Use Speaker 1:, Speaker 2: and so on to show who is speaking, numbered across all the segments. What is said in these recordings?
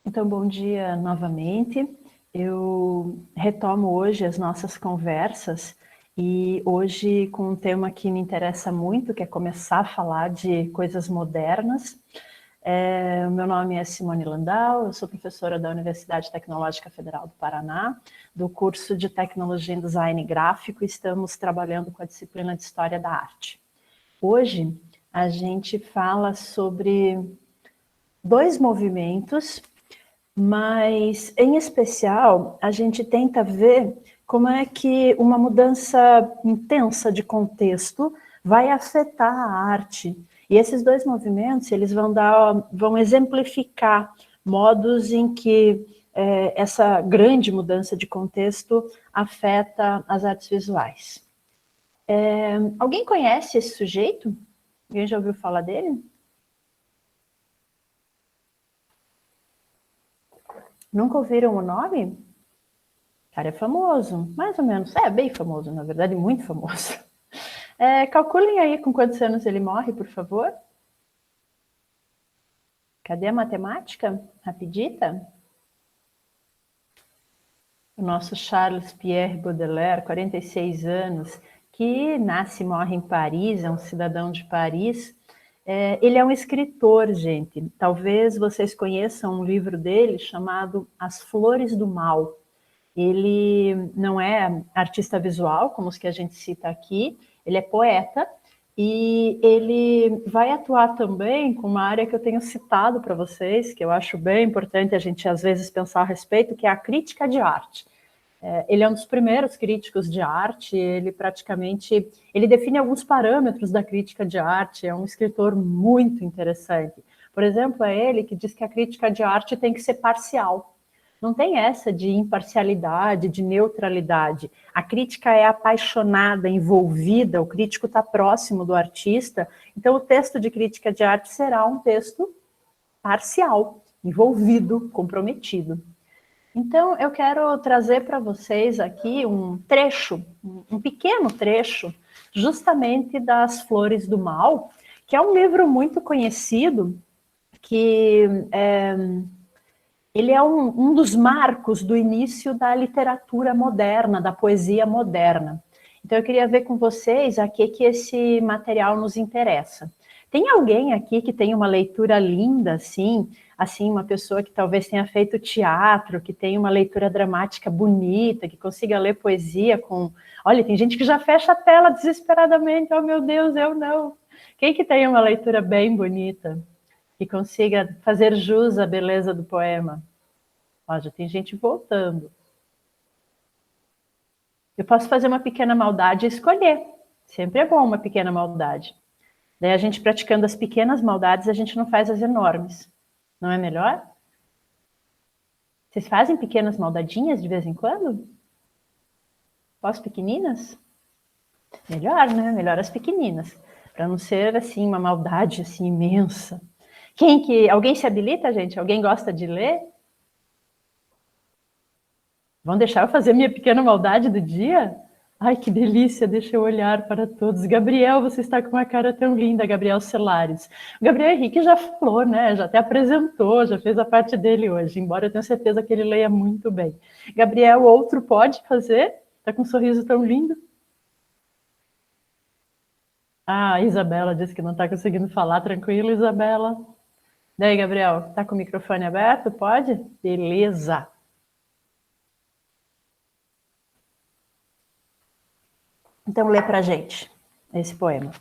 Speaker 1: Então, bom dia novamente. Eu retomo hoje as nossas conversas e hoje com um tema que me interessa muito, que é começar a falar de coisas modernas. O meu nome é Simone Landau, eu sou professora da Universidade Tecnológica Federal do Paraná, do curso de Tecnologia em Design Gráfico, e estamos trabalhando com a disciplina de História da Arte. Hoje a gente fala sobre dois movimentos, mas, em especial, a gente tenta ver como é que uma mudança intensa de contexto vai afetar a arte. E esses dois movimentos, eles vão exemplificar modos em que essa grande mudança de contexto afeta as artes visuais. Alguém conhece esse sujeito? Alguém já ouviu falar dele? Nunca ouviram o nome? O cara é famoso, mais ou menos. É, bem famoso, na verdade, muito famoso. Calculem aí com quantos anos ele morre, por favor. Cadê a matemática? Rapidita. O nosso Charles Pierre Baudelaire, 46 anos, que nasce e morre em Paris, é um cidadão de Paris. Ele é um escritor, gente. Talvez vocês conheçam um livro dele chamado As Flores do Mal. Ele não é artista visual, como os que a gente cita aqui, ele é poeta, e ele vai atuar também com uma área que eu tenho citado para vocês, que eu acho bem importante a gente às vezes pensar a respeito, que é a crítica de arte. Ele é um dos primeiros críticos de arte, ele define alguns parâmetros da crítica de arte, é um escritor muito interessante. Por exemplo, é ele que diz que a crítica de arte tem que ser parcial. Não tem essa de imparcialidade, de neutralidade. A crítica é apaixonada, envolvida, o crítico está próximo do artista, então o texto de crítica de arte será um texto parcial, envolvido, comprometido. Então, eu quero trazer para vocês aqui um trecho, um pequeno trecho, justamente das Flores do Mal, que é um livro muito conhecido, que ele é um dos marcos do início da literatura moderna, da poesia moderna. Então, eu queria ver com vocês a que esse material nos interessa. Tem alguém aqui que tem uma leitura linda, assim, uma pessoa que talvez tenha feito teatro, que tem uma leitura dramática bonita, que consiga ler poesia com... Olha, tem gente que já fecha a tela desesperadamente, oh meu Deus, eu não. Quem que tem uma leitura bem bonita? Que consiga fazer jus à beleza do poema. Ó, já tem gente voltando. Eu posso fazer uma pequena maldade e escolher. Sempre é bom uma pequena maldade. Daí a gente praticando as pequenas maldades, a gente não faz as enormes. Não é melhor? Vocês fazem pequenas maldadinhas de vez em quando? Posso pequeninas? Melhor, né? Melhor as pequeninas. Para não ser, assim, uma maldade, assim, imensa. Alguém se habilita, gente? Alguém gosta de ler? Vão deixar eu fazer minha pequena maldade do dia? Ai, que delícia, deixa eu olhar para todos. Gabriel, você está com uma cara tão linda, Gabriel Celares. O Gabriel Henrique já falou, né? Já até apresentou, já fez a parte dele hoje, embora eu tenha certeza que ele leia muito bem. Gabriel, outro pode fazer? Está com um sorriso tão lindo. Ah, a Isabela disse que não está conseguindo falar. Tranquilo, Isabela. Daí, Gabriel, está com o microfone aberto? Pode? Beleza. Então, lê pra gente esse poema.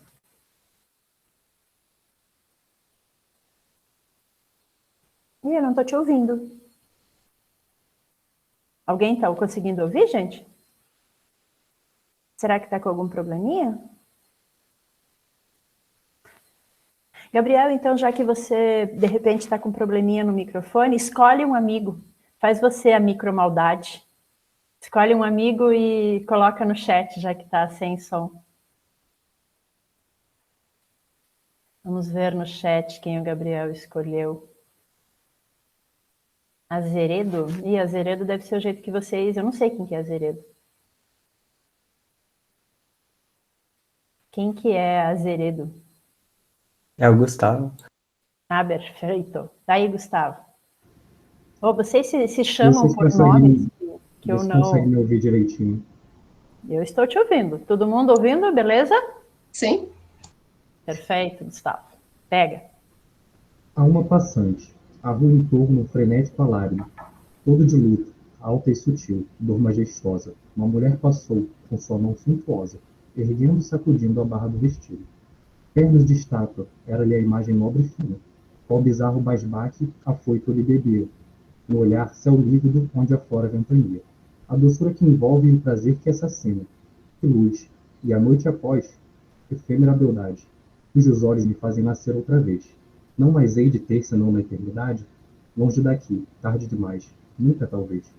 Speaker 1: Ih, eu não tô te ouvindo. Alguém tá conseguindo ouvir, gente? Será que tá com algum probleminha? Gabriel, então, já que você, de repente, está com um probleminha no microfone, escolhe um amigo. Faz você a micromaldade. Escolhe um amigo e coloca no chat, já que está sem som. Vamos ver no chat quem o Gabriel escolheu. Azeredo? Ih, Azeredo deve ser o jeito que vocês... Eu não sei quem que é Azeredo. Quem que é Azeredo?
Speaker 2: É o Gustavo.
Speaker 1: Ah, perfeito. Daí, Gustavo. Ou vocês se
Speaker 2: Vê
Speaker 1: chamam
Speaker 2: se
Speaker 1: por nomes que eu
Speaker 2: vocês conseguem
Speaker 1: não...
Speaker 2: me ouvir direitinho.
Speaker 1: Eu estou te ouvindo. Todo mundo ouvindo, beleza?
Speaker 3: Sim.
Speaker 1: Perfeito, Gustavo. Pega.
Speaker 2: Há uma passante, a rua em torno, um frenético alarme, todo de luto, alta e sutil, dor majestosa. Uma mulher passou, com sua mão suntuosa, erguendo e sacudindo a barra do vestido. Pernas de estátua, era-lhe a imagem nobre e fina. Qual bizarro basbaque, afoito lhe bebia. No olhar, céu lívido, onde afora a ventania. A doçura que envolve e o prazer que assassina. Que luz! E a noite após, efêmera beldade, cujos olhos me fazem nascer outra vez. Não mais hei de ter senão na eternidade? Longe daqui, tarde demais, nunca talvez.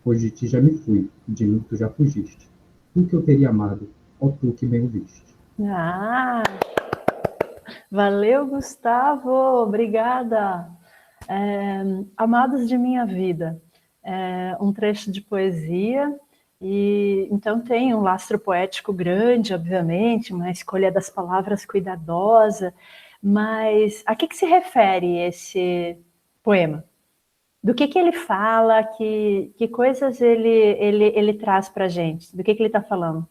Speaker 2: Pois de ti já me fui, de mim tu já fugiste. Tu que eu teria amado, ó tu que bem o viste.
Speaker 1: Ah, valeu, Gustavo. Obrigada. Amados de minha vida, um trecho de poesia, e então tem um lastro poético grande, obviamente, uma escolha das palavras cuidadosa, mas a que se refere esse poema? Do que ele fala, que coisas ele traz para a gente? Do que ele está falando?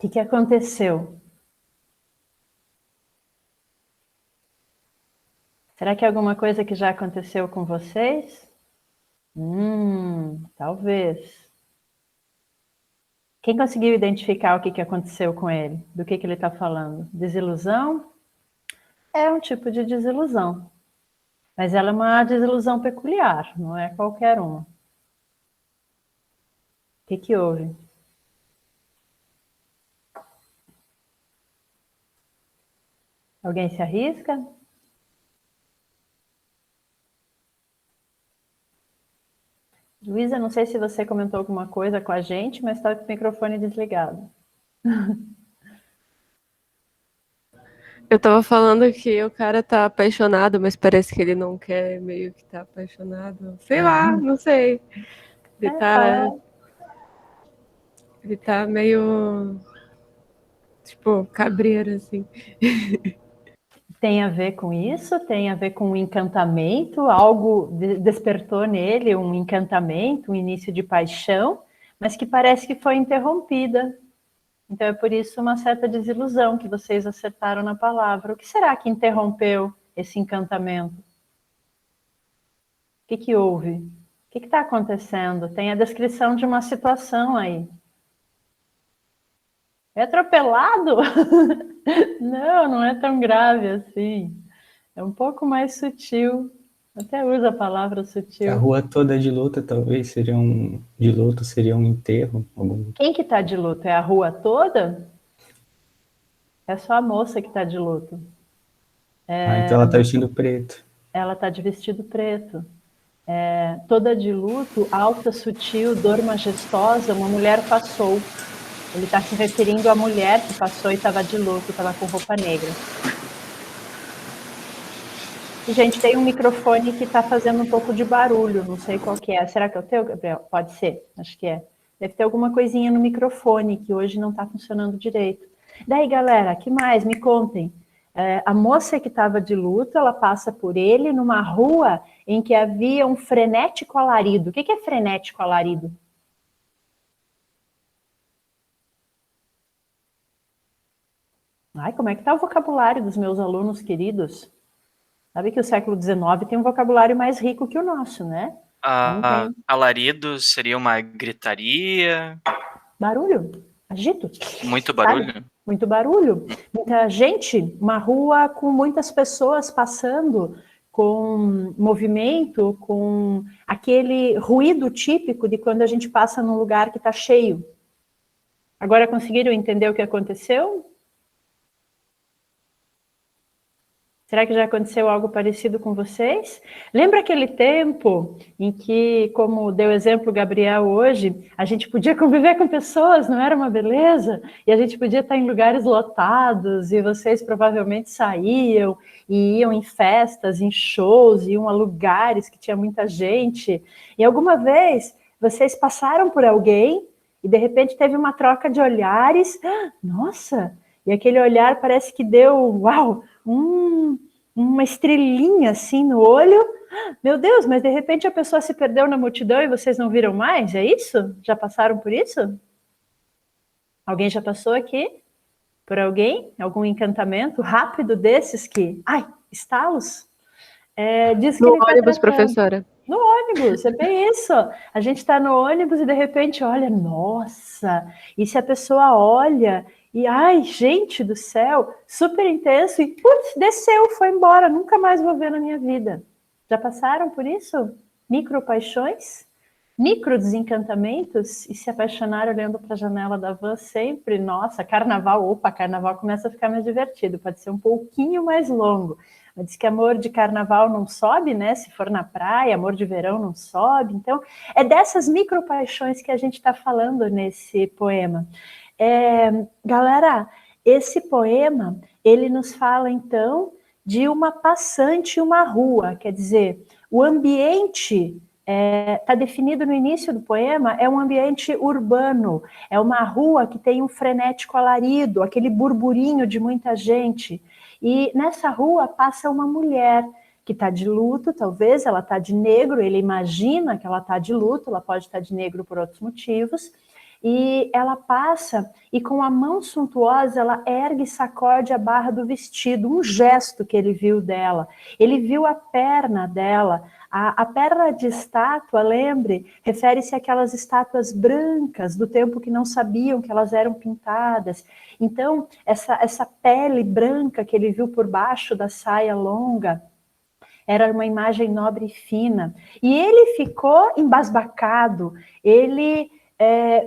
Speaker 1: O que aconteceu? Será que é alguma coisa que já aconteceu com vocês? Talvez. Quem conseguiu identificar o que aconteceu com ele? Do que ele está falando? Desilusão? É um tipo de desilusão. Mas ela é uma desilusão peculiar, não é qualquer uma. O que houve? Alguém se arrisca? Luísa, não sei se você comentou alguma coisa com a gente, mas está com o microfone desligado.
Speaker 4: Eu tava falando que o cara tá apaixonado, mas parece que ele não quer, meio que tá apaixonado. Sei lá, não sei. Ele tá meio, tipo, cabreiro, assim.
Speaker 1: Tem a ver com isso? Tem a ver com um encantamento? Algo despertou nele um encantamento, um início de paixão, mas que parece que foi interrompida. Então é por isso uma certa desilusão que vocês acertaram na palavra. O que será que interrompeu esse encantamento? O que houve? O que está acontecendo? Tem a descrição de uma situação aí. É atropelado? Não, não é tão grave assim. É um pouco mais sutil. Até usa a palavra
Speaker 5: A
Speaker 1: sutil.
Speaker 5: rua toda de luta talvez de luto seria um enterro.
Speaker 1: Quem que está de luto? É a rua toda? É só a moça que está de luto.
Speaker 5: Então ela está vestindo preto.
Speaker 1: Ela está de vestido preto. Toda de luto, alta, sutil, dor majestosa, uma mulher passou. Ele está se referindo à mulher que passou e estava de luto, estava com roupa negra. E, gente, tem um microfone que está fazendo um pouco de barulho, não sei qual que é. Será que é o teu, Gabriel? Pode ser, acho que é. Deve ter alguma coisinha no microfone que hoje não está funcionando direito. Daí, galera, que mais? Me contem. A moça que estava de luto, ela passa por ele numa rua em que havia um frenético alarido. O que é frenético alarido? Ai, como é que está o vocabulário dos meus alunos queridos? Sabe que o século XIX tem um vocabulário mais rico que o nosso, né?
Speaker 6: Alarido seria uma gritaria.
Speaker 1: Barulho, agito.
Speaker 6: Muito barulho.
Speaker 1: Sabe? Muito barulho. Muita gente, uma rua com muitas pessoas passando, com movimento, com aquele ruído típico de quando a gente passa num lugar que está cheio. Agora conseguiram entender o que aconteceu? Será que já aconteceu algo parecido com vocês? Lembra aquele tempo em que, como deu exemplo Gabriel hoje, a gente podia conviver com pessoas, não era uma beleza? E a gente podia estar em lugares lotados, e vocês provavelmente saíam e iam em festas, em shows, iam a lugares que tinha muita gente. E alguma vez vocês passaram por alguém e de repente teve uma troca de olhares. Nossa! E aquele olhar parece que deu, uau, uma estrelinha assim no olho. Meu Deus, mas de repente a pessoa se perdeu na multidão e vocês não viram mais? É isso? Já passaram por isso? Alguém já passou aqui? Por alguém? Algum encantamento rápido desses que... Ai, estalos? Diz que
Speaker 4: No
Speaker 1: ele tá
Speaker 4: ônibus,
Speaker 1: tratando.
Speaker 4: professora.
Speaker 1: No ônibus, é bem isso. A gente está no ônibus e de repente olha, nossa, e se a pessoa olha e, ai, gente do céu, super intenso e, putz, desceu, foi embora, nunca mais vou ver na minha vida. Já passaram por isso? Micropaixões? Micro desencantamentos? E se apaixonaram olhando para a janela da van sempre? Nossa, carnaval, opa, carnaval começa a ficar mais divertido, pode ser um pouquinho mais longo. Diz que amor de carnaval não sobe, né? Se for na praia, amor de verão não sobe. Então, é dessas micropaixões que a gente está falando nesse poema. Galera, esse poema, ele nos fala, então, de uma passante e uma rua. Quer dizer, o ambiente está definido no início do poema, é um ambiente urbano, é uma rua que tem um frenético alarido, aquele burburinho de muita gente. E nessa rua passa uma mulher que está de luto, talvez, ela está de negro, ele imagina que ela está de luto, ela pode estar de negro por outros motivos, e ela passa e com a mão suntuosa ela ergue e sacode a barra do vestido, um gesto que ele viu dela. Ele viu a perna dela, a perna de estátua, lembre, refere-se àquelas estátuas brancas do tempo que não sabiam que elas eram pintadas. Então, essa pele branca que ele viu por baixo da saia longa, era uma imagem nobre e fina. E ele ficou embasbacado, ele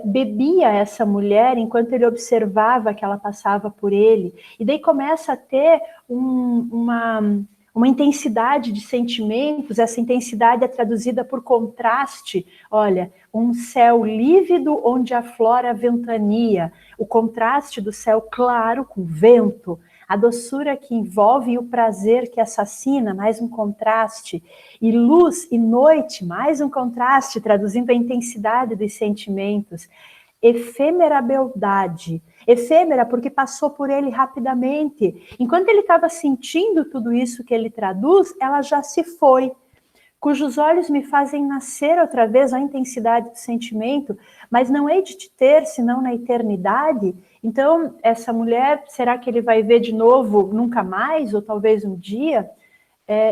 Speaker 1: bebia essa mulher enquanto ele observava que ela passava por ele. E daí começa a ter uma intensidade de sentimentos, essa intensidade é traduzida por contraste. Olha, um céu lívido onde aflora a ventania, o contraste do céu claro com vento, a doçura que envolve e o prazer que assassina, mais um contraste, e luz e noite, mais um contraste, traduzindo a intensidade dos sentimentos. Efêmera beldade, efêmera porque passou por ele rapidamente. Enquanto ele estava sentindo tudo isso que ele traduz, ela já se foi. Cujos olhos me fazem nascer outra vez a intensidade do sentimento, mas não hei de te ter, senão na eternidade. Então, essa mulher, será que ele vai ver de novo nunca mais, ou talvez um dia?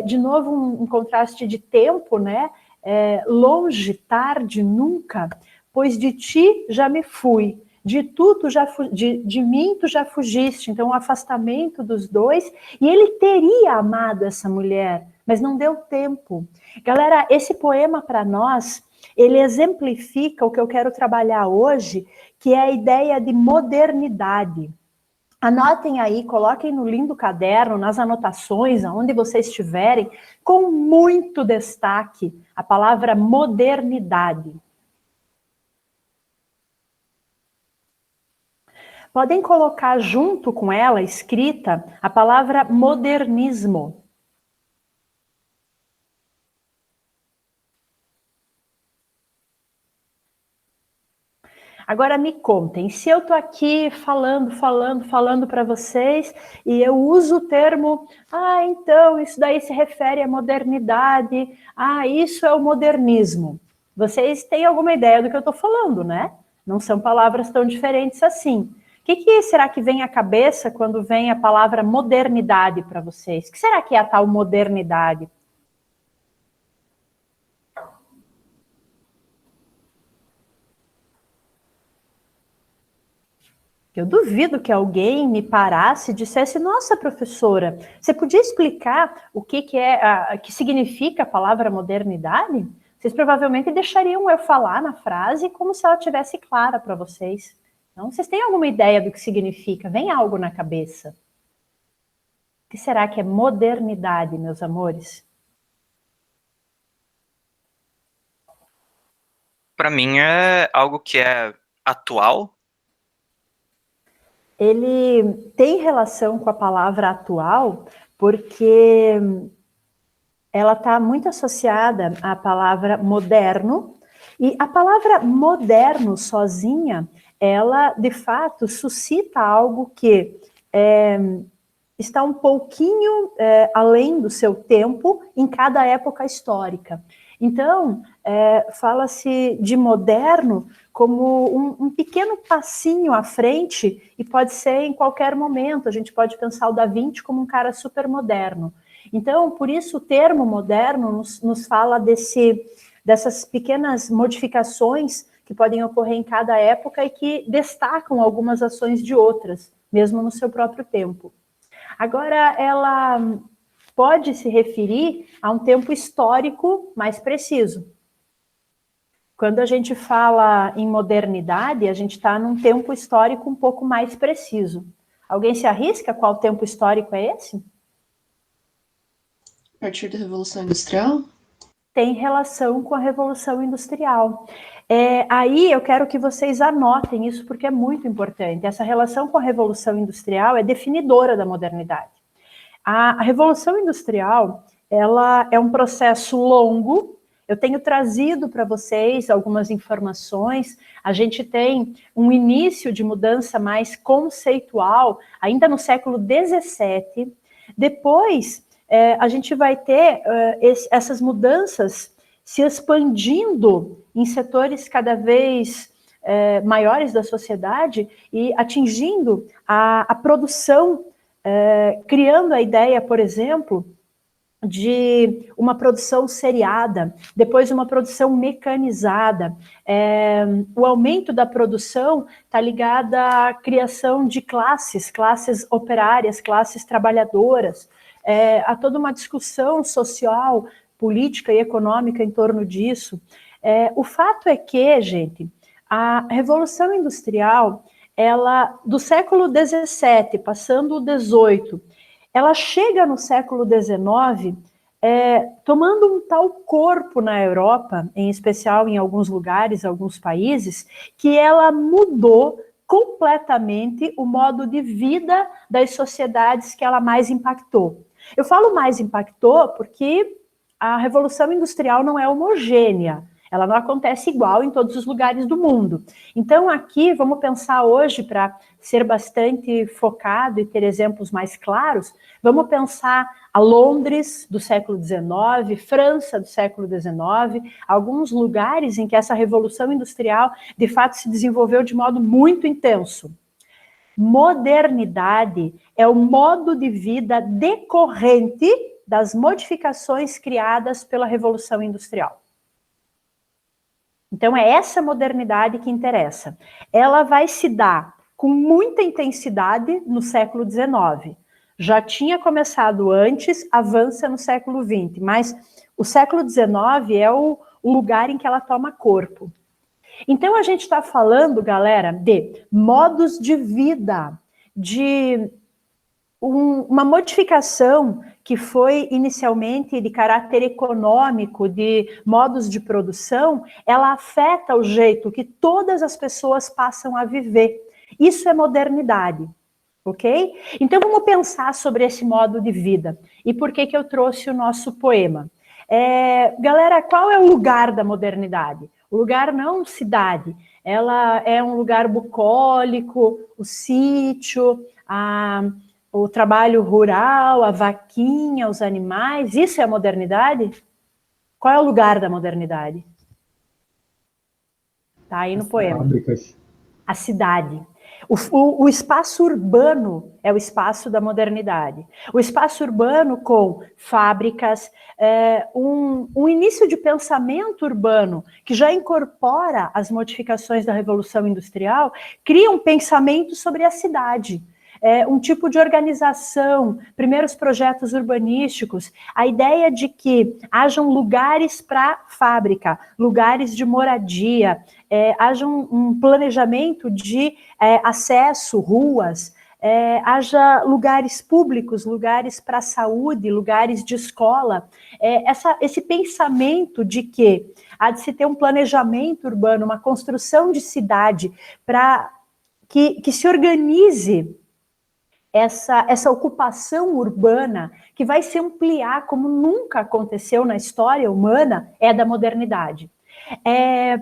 Speaker 1: De novo, um contraste de tempo, né? Longe, tarde, nunca, pois de ti já me fui. De mim tu já fugiste. Então, o afastamento dos dois. E ele teria amado essa mulher, mas não deu tempo. Galera, esse poema para nós, ele exemplifica o que eu quero trabalhar hoje, que é a ideia de modernidade. Anotem aí, coloquem no lindo caderno, nas anotações, aonde vocês estiverem, com muito destaque, a palavra modernidade. Podem colocar junto com ela, escrita, a palavra modernismo. Agora me contem, se eu tô aqui falando para vocês e eu uso o termo, então isso daí se refere à modernidade, isso é o modernismo. Vocês têm alguma ideia do que eu tô falando, né? Não são palavras tão diferentes assim. O que será que vem à cabeça quando vem a palavra modernidade para vocês? O que será que é a tal modernidade? Eu duvido que alguém me parasse e dissesse, nossa, professora, você podia explicar o que significa a palavra modernidade? Vocês provavelmente deixariam eu falar na frase como se ela tivesse clara para vocês. Então, vocês têm alguma ideia do que significa? Vem algo na cabeça. O que será que é modernidade, meus amores?
Speaker 6: Para mim é algo que é atual.
Speaker 1: Ele tem relação com a palavra atual, porque ela está muito associada à palavra moderno, e a palavra moderno sozinha, ela de fato suscita algo que está um pouquinho além do seu tempo em cada época histórica. Então, fala-se de moderno como um pequeno passinho à frente, e pode ser em qualquer momento. A gente pode pensar o Da Vinci como um cara super moderno. Então, por isso o termo moderno nos fala dessas pequenas modificações que podem ocorrer em cada época e que destacam algumas ações de outras, mesmo no seu próprio tempo. Agora, ela pode se referir a um tempo histórico mais preciso. Quando a gente fala em modernidade, a gente está num tempo histórico um pouco mais preciso. Alguém se arrisca? Qual tempo histórico é esse?
Speaker 3: A partir da Revolução Industrial?
Speaker 1: Tem relação com a Revolução Industrial. Aí eu quero que vocês anotem isso, porque é muito importante. Essa relação com a Revolução Industrial é definidora da modernidade. A Revolução Industrial, ela é um processo longo. Eu tenho trazido para vocês algumas informações. A gente tem um início de mudança mais conceitual, ainda no século XVII. Depois, a gente vai ter essas mudanças se expandindo em setores cada vez maiores da sociedade e atingindo a produção, criando a ideia, por exemplo, de uma produção seriada, depois uma produção mecanizada. O aumento da produção está ligado à criação de classes operárias, classes trabalhadoras, há toda uma discussão social, política e econômica em torno disso. O fato é que, gente, a Revolução Industrial, ela, do século XVII, passando o XVIII, ela chega no século XIX, tomando um tal corpo na Europa, em especial em alguns lugares, alguns países, que ela mudou completamente o modo de vida das sociedades que ela mais impactou. Eu falo mais impactou porque a Revolução Industrial não é homogênea. Ela não acontece igual em todos os lugares do mundo. Então, aqui, vamos pensar hoje, para ser bastante focado e ter exemplos mais claros, vamos pensar a Londres do século XIX, França do século XIX, alguns lugares em que essa Revolução Industrial, de fato, se desenvolveu de modo muito intenso. Modernidade é o modo de vida decorrente das modificações criadas pela Revolução Industrial. Então, é essa modernidade que interessa. Ela vai se dar com muita intensidade no século XIX. Já tinha começado antes, avança no século XX, mas o século XIX é o lugar em que ela toma corpo. Então, a gente está falando, galera, de modos de vida, de uma modificação que foi inicialmente de caráter econômico, de modos de produção, ela afeta o jeito que todas as pessoas passam a viver. Isso é modernidade, ok? Então vamos pensar sobre esse modo de vida. E por que eu trouxe o nosso poema? Galera, qual é o lugar da modernidade? O lugar não cidade, ela é um lugar bucólico, o sítio, o trabalho rural, a vaquinha, os animais, isso é a modernidade? Qual é o lugar da modernidade? Tá aí no poema.
Speaker 2: Fábricas.
Speaker 1: A cidade. O espaço urbano é o espaço da modernidade. O espaço urbano com fábricas, um início de pensamento urbano que já incorpora as modificações da Revolução Industrial, cria um pensamento sobre a cidade. Um tipo de organização, primeiros projetos urbanísticos, a ideia de que hajam lugares para fábrica, lugares de moradia, haja um planejamento de acesso, ruas, haja lugares públicos, lugares para saúde, lugares de escola. Esse pensamento de que há de se ter um planejamento urbano, uma construção de cidade para que se organize essa ocupação urbana que vai se ampliar como nunca aconteceu na história humana, é da modernidade.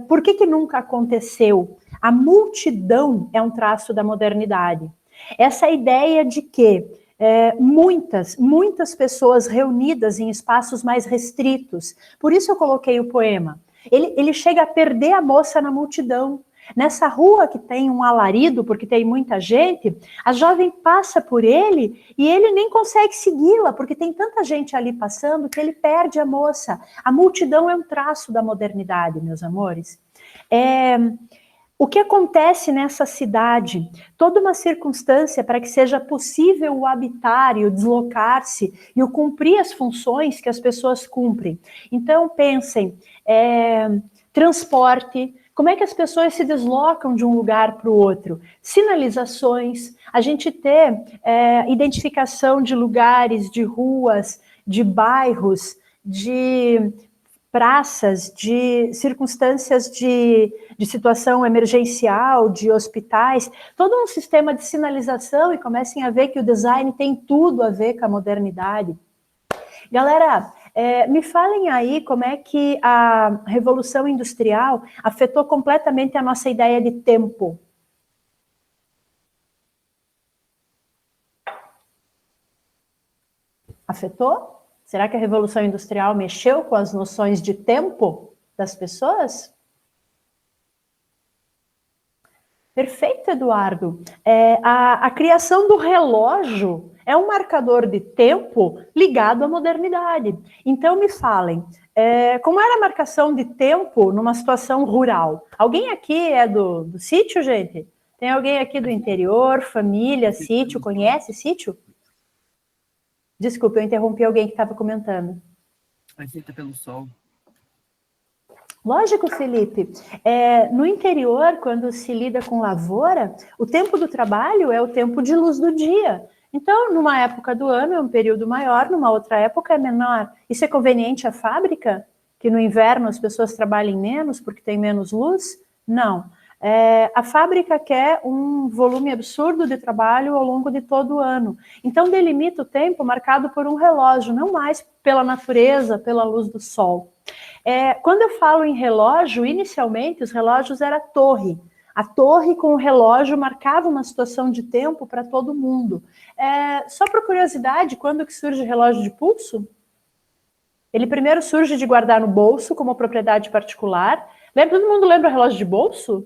Speaker 1: Por que nunca aconteceu? A multidão é um traço da modernidade. Essa ideia de que muitas pessoas reunidas em espaços mais restritos. Por isso eu coloquei o poema. Ele chega a perder a moça na multidão. Nessa rua que tem um alarido, porque tem muita gente, a jovem passa por ele e ele nem consegue segui-la, porque tem tanta gente ali passando que ele perde a moça. A multidão é um traço da modernidade, meus amores. O que acontece nessa cidade? Toda uma circunstância para que seja possível o habitar e o deslocar-se e o cumprir as funções que as pessoas cumprem. Então, pensem, transporte, como é que as pessoas se deslocam de um lugar para o outro? Sinalizações, a gente ter identificação de lugares, de ruas, de bairros, de praças, de circunstâncias de situação emergencial, de hospitais, todo um sistema de sinalização, e comecem a ver que o design tem tudo a ver com a modernidade. Galera, me falem aí como é que a Revolução Industrial afetou completamente a nossa ideia de tempo. Afetou? Será que a Revolução Industrial mexeu com as noções de tempo das pessoas? Perfeito, Eduardo. A criação do relógio é um marcador de tempo ligado à modernidade. Então, me falem, como era a marcação de tempo numa situação rural? Alguém aqui é do sítio, gente? Tem alguém aqui do interior, família, sítio, conhece sítio? Desculpa, eu interrompi alguém que estava comentando.
Speaker 7: Aceita pelo sol.
Speaker 1: Lógico, Felipe. No interior, quando se lida com lavoura, o tempo do trabalho é o tempo de luz do dia. Então, numa época do ano é um período maior, numa outra época é menor. Isso é conveniente à fábrica? Que no inverno as pessoas trabalhem menos porque tem menos luz? Não. A fábrica quer um volume absurdo de trabalho ao longo de todo o ano. Então, delimita o tempo marcado por um relógio, não mais pela natureza, pela luz do sol. Quando eu falo em relógio, inicialmente os relógios eram torre. A torre com o relógio marcava uma situação de tempo para todo mundo. Só por curiosidade, quando que surge o relógio de pulso? Ele primeiro surge de guardar no bolso como propriedade particular. Todo mundo lembra o relógio de bolso?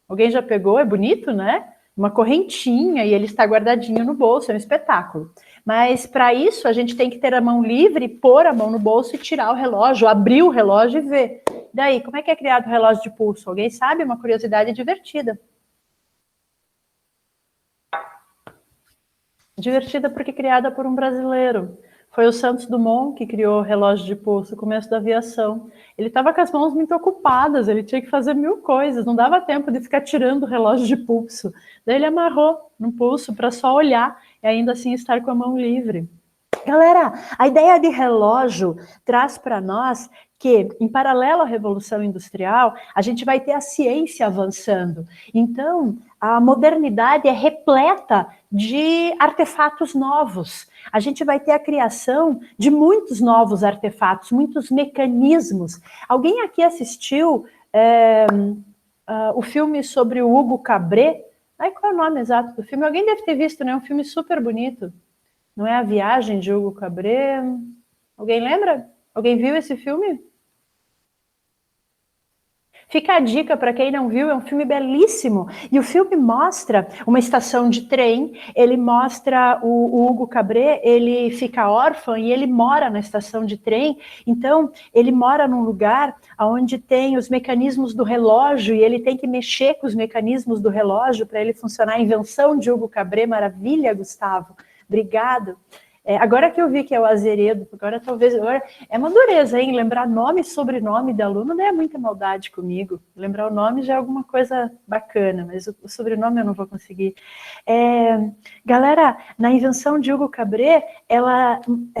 Speaker 1: Alguém já pegou? É bonito, né? Uma correntinha e ele está guardadinho no bolso, é um espetáculo. Mas para isso a gente tem que ter a mão livre, pôr a mão no bolso e tirar o relógio, abrir o relógio e ver. Daí, como é que é criado o relógio de pulso? Alguém sabe? É uma curiosidade divertida. Divertida porque criada por um brasileiro. Foi o Santos Dumont que criou o relógio de pulso, o começo da aviação. Ele estava com as mãos muito ocupadas, ele tinha que fazer 1000 coisas, não dava tempo de ficar tirando o relógio de pulso. Daí ele amarrou no pulso para só olhar e ainda assim estar com a mão livre. Galera, a ideia de relógio traz para nós que, em paralelo à Revolução Industrial, a gente vai ter a ciência avançando. Então, a modernidade é repleta de artefatos novos. A gente vai ter a criação de muitos novos artefatos, muitos mecanismos. Alguém aqui assistiu o filme sobre o Hugo Cabret? Qual é o nome exato do filme? Alguém deve ter visto, né? É um filme super bonito. Não é A Viagem de Hugo Cabret? Alguém lembra? Alguém viu esse filme? Fica a dica para quem não viu, é um filme belíssimo. E o filme mostra uma estação de trem, ele mostra o Hugo Cabret, ele fica órfão e ele mora na estação de trem. Então, ele mora num lugar onde tem os mecanismos do relógio e ele tem que mexer com os mecanismos do relógio para ele funcionar. A invenção de Hugo Cabret, maravilha, Gustavo. Obrigado. Agora que eu vi que é o Azeredo, agora é uma dureza, hein? Lembrar nome e sobrenome de aluno não é muita maldade comigo. Lembrar o nome já é alguma coisa bacana, mas o sobrenome eu não vou conseguir. Galera, na invenção de Hugo Cabret,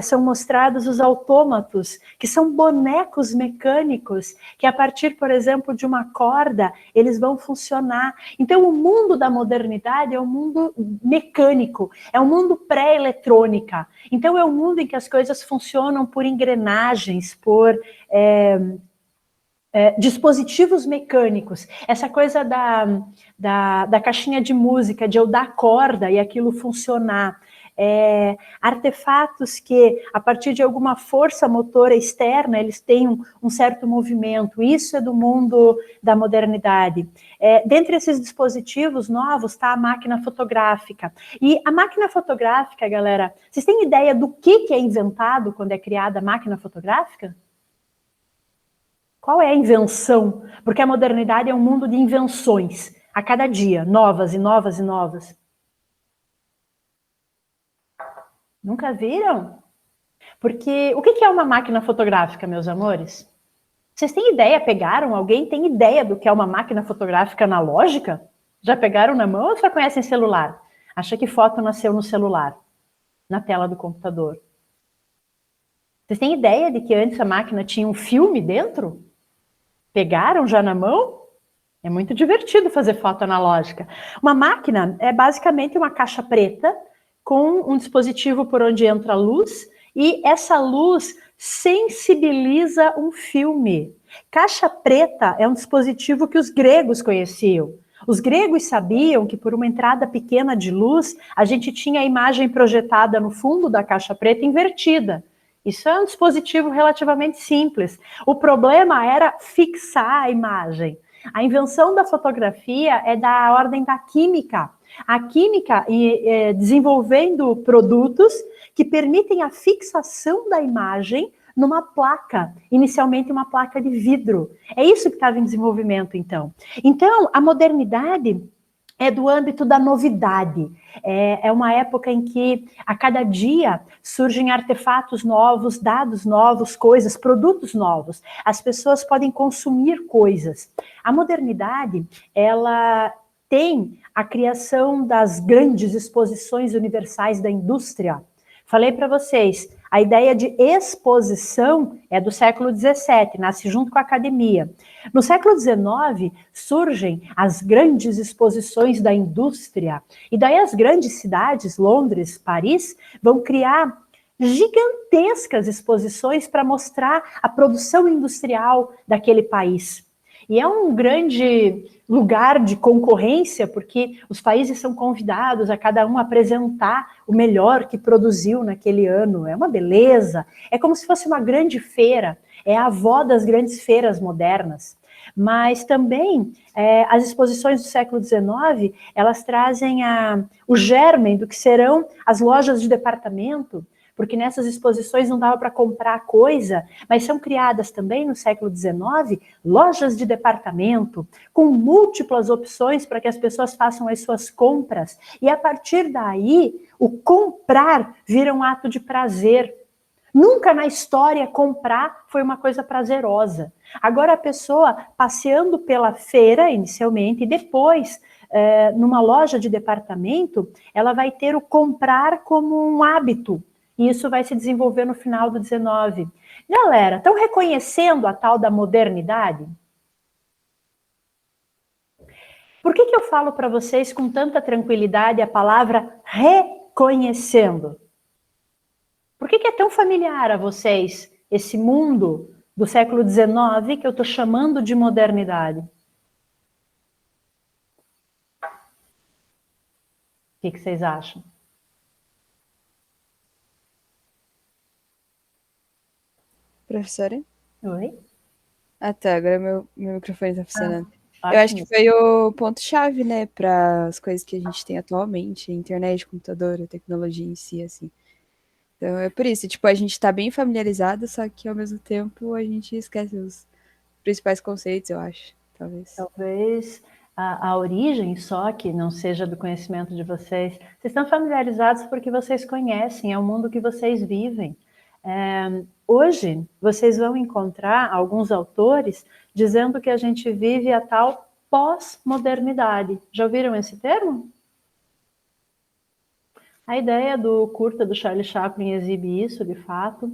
Speaker 1: são mostrados os autômatos, que são bonecos mecânicos, que a partir, por exemplo, de uma corda, eles vão funcionar. Então, o mundo da modernidade é um mundo mecânico, é um mundo pré-eletrônica. Então, é um mundo em que as coisas funcionam por engrenagens, por dispositivos mecânicos. Essa coisa da caixinha de música, de eu dar corda e aquilo funcionar. artefatos que, a partir de alguma força motora externa, eles têm um certo movimento. Isso é do mundo da modernidade. Dentre esses dispositivos novos está a máquina fotográfica. E a máquina fotográfica, galera, vocês têm ideia do que é inventado quando é criada a máquina fotográfica? Qual é a invenção? Porque a modernidade é um mundo de invenções, a cada dia, novas e novas e novas. Nunca viram? Porque o que é uma máquina fotográfica, meus amores? Vocês têm ideia? Pegaram? Alguém tem ideia do que é uma máquina fotográfica analógica? Já pegaram na mão ou só conhecem celular? Acha que foto nasceu no celular, na tela do computador? Vocês têm ideia de que antes a máquina tinha um filme dentro? Pegaram já na mão? É muito divertido fazer foto analógica. Uma máquina é basicamente uma caixa preta com um dispositivo por onde entra a luz, e essa luz sensibiliza um filme. Caixa preta é um dispositivo que os gregos conheciam. Os gregos sabiam que por uma entrada pequena de luz, a gente tinha a imagem projetada no fundo da caixa preta invertida. Isso é um dispositivo relativamente simples. O problema era fixar a imagem. A invenção da fotografia é da ordem da química. A química desenvolvendo produtos que permitem a fixação da imagem numa placa, inicialmente uma placa de vidro. É isso que estava em desenvolvimento, então. Então, a modernidade é do âmbito da novidade. É uma época em que, a cada dia, surgem artefatos novos, dados novos, coisas, produtos novos. As pessoas podem consumir coisas. A modernidade, ela tem a criação das grandes exposições universais da indústria. Falei para vocês, a ideia de exposição é do século XVII, nasce junto com a academia. No século XIX, surgem as grandes exposições da indústria. E daí as grandes cidades, Londres, Paris, vão criar gigantescas exposições para mostrar a produção industrial daquele país. E é um grande lugar de concorrência, porque os países são convidados a cada um apresentar o melhor que produziu naquele ano. É uma beleza. É como se fosse uma grande feira. É a avó das grandes feiras modernas. Mas também as exposições do século XIX, elas trazem o germen do que serão as lojas de departamento, porque nessas exposições não dava para comprar coisa, mas são criadas também no século XIX lojas de departamento, com múltiplas opções para que as pessoas façam as suas compras, e a partir daí, o comprar vira um ato de prazer. Nunca na história comprar foi uma coisa prazerosa. Agora a pessoa passeando pela feira, inicialmente, e depois, numa loja de departamento, ela vai ter o comprar como um hábito. E isso vai se desenvolver no final do 19. Galera, estão reconhecendo a tal da modernidade? Por que eu falo para vocês com tanta tranquilidade a palavra reconhecendo? Por que é tão familiar a vocês esse mundo do século XIX que eu estou chamando de modernidade? O que vocês acham?
Speaker 8: Professora?
Speaker 1: Oi?
Speaker 8: Ah, tá. Agora meu microfone tá funcionando.
Speaker 1: Ah,
Speaker 8: Eu acho que foi o ponto-chave, né, para as coisas que a gente tem atualmente, internet, computador, a tecnologia em si, assim. Então é por isso, tipo, a gente tá bem familiarizado, só que ao mesmo tempo a gente esquece os principais conceitos, eu acho, talvez.
Speaker 1: Talvez a origem só que não seja do conhecimento de vocês. Vocês estão familiarizados porque vocês conhecem, é o mundo que vocês vivem. Hoje, vocês vão encontrar alguns autores dizendo que a gente vive a tal pós-modernidade. Já ouviram esse termo? A ideia do curta do Charlie Chaplin exibe isso, de fato.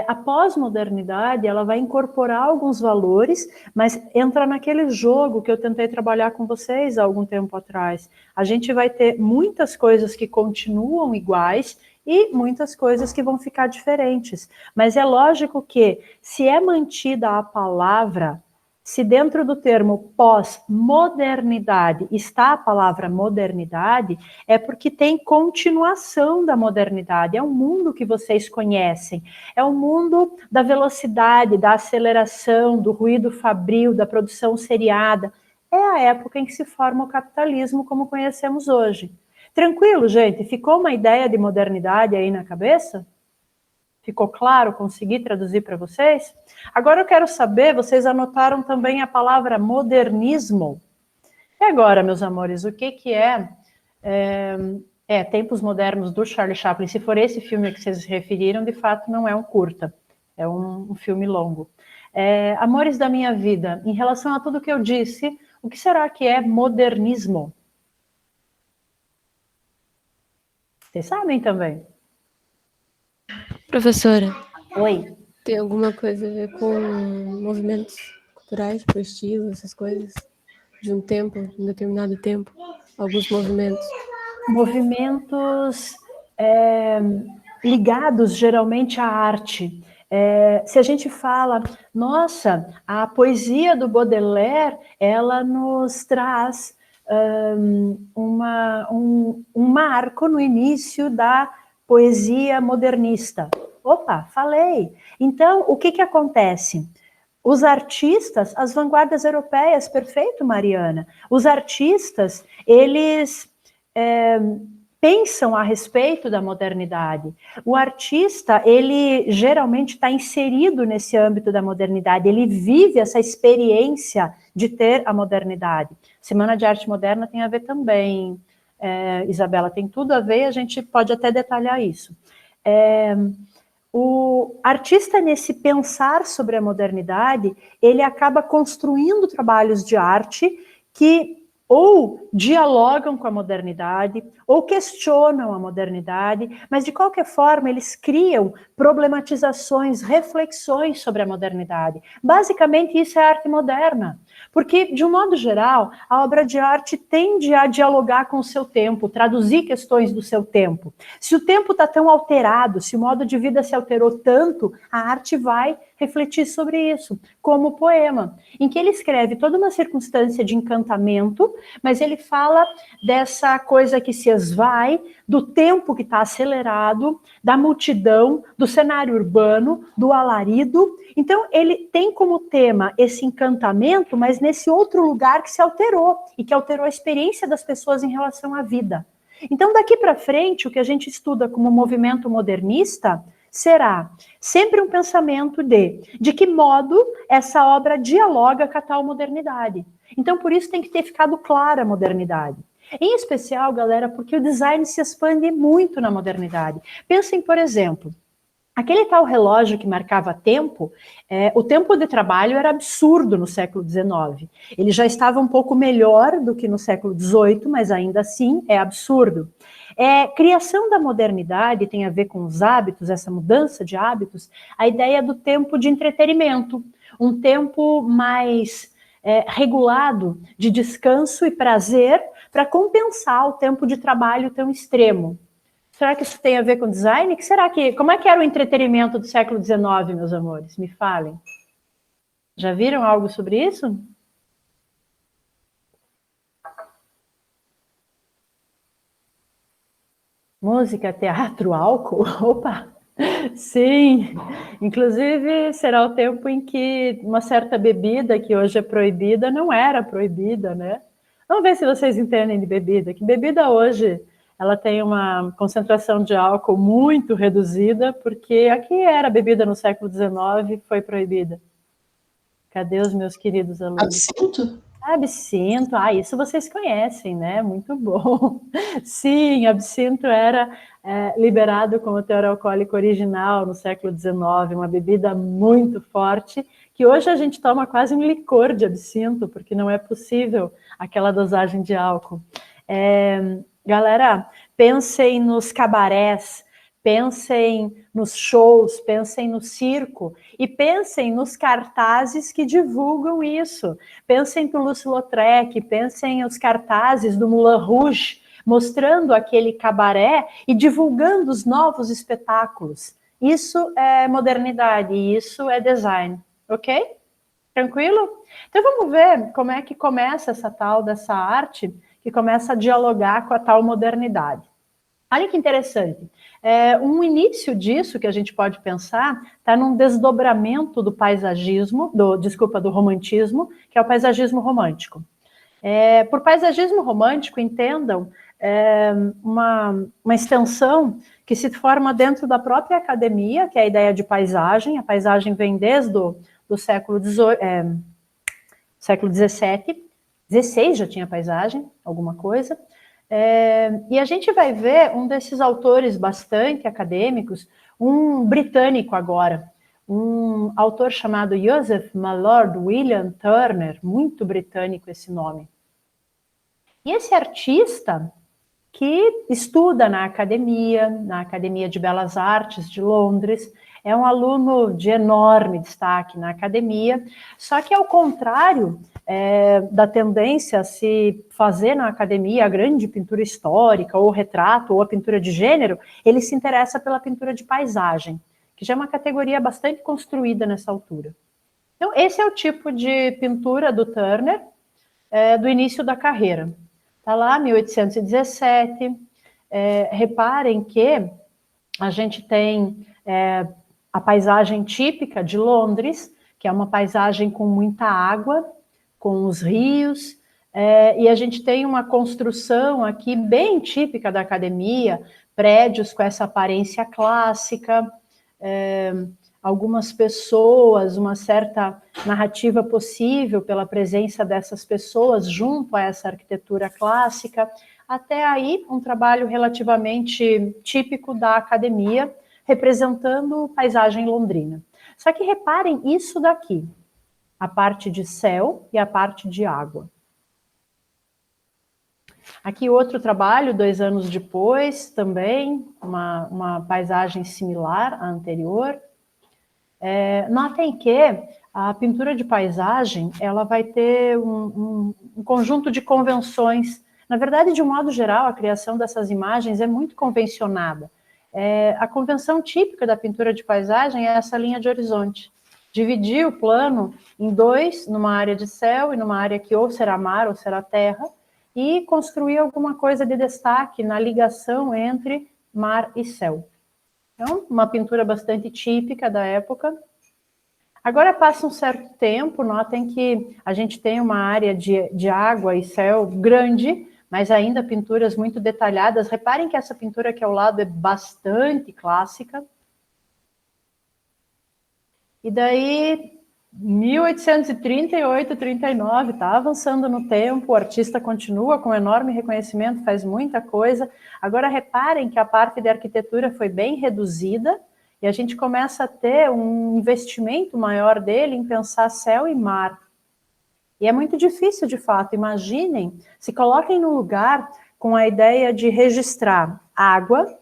Speaker 1: A pós-modernidade, ela vai incorporar alguns valores, mas entra naquele jogo que eu tentei trabalhar com vocês há algum tempo atrás. A gente vai ter muitas coisas que continuam iguais e muitas coisas que vão ficar diferentes. Mas é lógico que, se é mantida a palavra, se dentro do termo pós-modernidade está a palavra modernidade, é porque tem continuação da modernidade. É um mundo que vocês conhecem. É um mundo da velocidade, da aceleração, do ruído fabril, da produção seriada. É a época em que se forma o capitalismo como conhecemos hoje. Tranquilo, gente? Ficou uma ideia de modernidade aí na cabeça? Ficou claro? Consegui traduzir para vocês? Agora eu quero saber, vocês anotaram também a palavra modernismo? E agora, meus amores, o que é Tempos Modernos do Charlie Chaplin? Se for esse filme a que vocês se referiram, de fato não é um curta, é um filme longo. Amores da minha vida, em relação a tudo que eu disse, o que será que é modernismo? Vocês sabem também?
Speaker 4: Professora,
Speaker 1: Oi.
Speaker 4: tem alguma coisa a ver com movimentos culturais, por estilo, essas coisas? De um tempo, de um determinado tempo? Alguns movimentos?
Speaker 1: Movimentos ligados geralmente à arte. Se a gente fala, nossa, a poesia do Baudelaire, ela nos traz um marco no início da poesia modernista. Opa, falei! Então, o que acontece? Os artistas, as vanguardas europeias, perfeito, Mariana. Os artistas, eles pensam a respeito da modernidade. O artista, ele geralmente está inserido nesse âmbito da modernidade, ele vive essa experiência de ter a modernidade. Semana de Arte Moderna tem a ver também, Isabela, tem tudo a ver, a gente pode até detalhar isso. O artista, nesse pensar sobre a modernidade, ele acaba construindo trabalhos de arte que ou dialogam com a modernidade, ou questionam a modernidade, mas de qualquer forma eles criam problematizações, reflexões sobre a modernidade. Basicamente isso é arte moderna, porque de um modo geral a obra de arte tende a dialogar com o seu tempo, traduzir questões do seu tempo. Se o tempo está tão alterado, se o modo de vida se alterou tanto, a arte vai refletir sobre isso, como o poema, em que ele escreve toda uma circunstância de encantamento, mas ele fala dessa coisa que se esvai, do tempo que está acelerado, da multidão, do cenário urbano, do alarido. Então, ele tem como tema esse encantamento, mas nesse outro lugar que se alterou, e que alterou a experiência das pessoas em relação à vida. Então, daqui para frente, o que a gente estuda como movimento modernista será sempre um pensamento de que modo essa obra dialoga com a tal modernidade. Então, por isso tem que ter ficado clara a modernidade. Em especial, galera, porque o design se expande muito na modernidade. Pensem, por exemplo, aquele tal relógio que marcava tempo, o tempo de trabalho era absurdo no século XIX. Ele já estava um pouco melhor do que no século XVIII, mas ainda assim é absurdo. Criação da modernidade tem a ver com os hábitos, essa mudança de hábitos, a ideia do tempo de entretenimento, um tempo mais regulado de descanso e prazer para compensar o tempo de trabalho tão extremo. Será que isso tem a ver com design? Como é que era o entretenimento do século XIX, meus amores? Me falem. Já viram algo sobre isso? Música, teatro, álcool? Opa! Sim! Inclusive, será o tempo em que uma certa bebida, que hoje é proibida, não era proibida, né? Vamos ver se vocês entendem de bebida. Que bebida hoje, ela tem uma concentração de álcool muito reduzida, porque a que era bebida no século XIX foi proibida. Cadê os meus queridos alunos?
Speaker 3: Absinto?
Speaker 1: Absinto, isso vocês conhecem, né? Muito bom. Sim, absinto era liberado como teor alcoólico original no século XIX, uma bebida muito forte, que hoje a gente toma quase um licor de absinto, porque não é possível aquela dosagem de álcool. Galera, pensem nos cabarés, pensem nos shows, pensem no circo e pensem nos cartazes que divulgam isso. Pensem no Toulouse-Lautrec, pensem nos cartazes do Moulin Rouge, mostrando aquele cabaré e divulgando os novos espetáculos. Isso é modernidade, isso é design, ok? Tranquilo? Então vamos ver como é que começa essa tal dessa arte que começa a dialogar com a tal modernidade. Olha que interessante. Um início disso que a gente pode pensar está num desdobramento do paisagismo, do romantismo, que é o paisagismo romântico. Por paisagismo romântico, entendam uma extensão que se forma dentro da própria academia, que é a ideia de paisagem. A paisagem vem desde do século XVII, XVI já tinha paisagem, alguma coisa. E a gente vai ver um desses autores bastante acadêmicos, um britânico agora, um autor chamado Joseph Mallord William Turner, muito britânico esse nome. E esse artista, que estuda na Academia de Belas Artes de Londres, é um aluno de enorme destaque na academia, só que ao contrário da tendência a se fazer na academia a grande pintura histórica, ou retrato, ou a pintura de gênero, ele se interessa pela pintura de paisagem, que já é uma categoria bastante construída nessa altura. Então, esse é o tipo de pintura do Turner, do início da carreira. Está lá, 1817. Reparem que a gente tem a paisagem típica de Londres, que é uma paisagem com muita água, com os rios, e a gente tem uma construção aqui bem típica da academia, prédios com essa aparência clássica, algumas pessoas, uma certa narrativa possível pela presença dessas pessoas junto a essa arquitetura clássica. Até aí, um trabalho relativamente típico da academia, representando paisagem londrina. Só que reparem isso daqui, a parte de céu e a parte de água. Aqui outro trabalho, 2 anos depois, também, uma paisagem similar à anterior. Notem que a pintura de paisagem, ela vai ter um conjunto de convenções. Na verdade, de um modo geral, a criação dessas imagens é muito convencionada. A convenção típica da pintura de paisagem é essa linha de horizonte. Dividir o plano em 2, numa área de céu e numa área que ou será mar ou será terra, e construir alguma coisa de destaque na ligação entre mar e céu. Então, uma pintura bastante típica da época. Agora passa um certo tempo, notem que a gente tem uma área de água e céu grande, mas ainda pinturas muito detalhadas. Reparem que essa pintura aqui ao lado é bastante clássica. E daí, 1838, 39, está avançando no tempo, o artista continua com enorme reconhecimento, faz muita coisa. Agora reparem que a parte de arquitetura foi bem reduzida e a gente começa a ter um investimento maior dele em pensar céu e mar. E é muito difícil, de fato. Imaginem, se coloquem no lugar com a ideia de registrar água,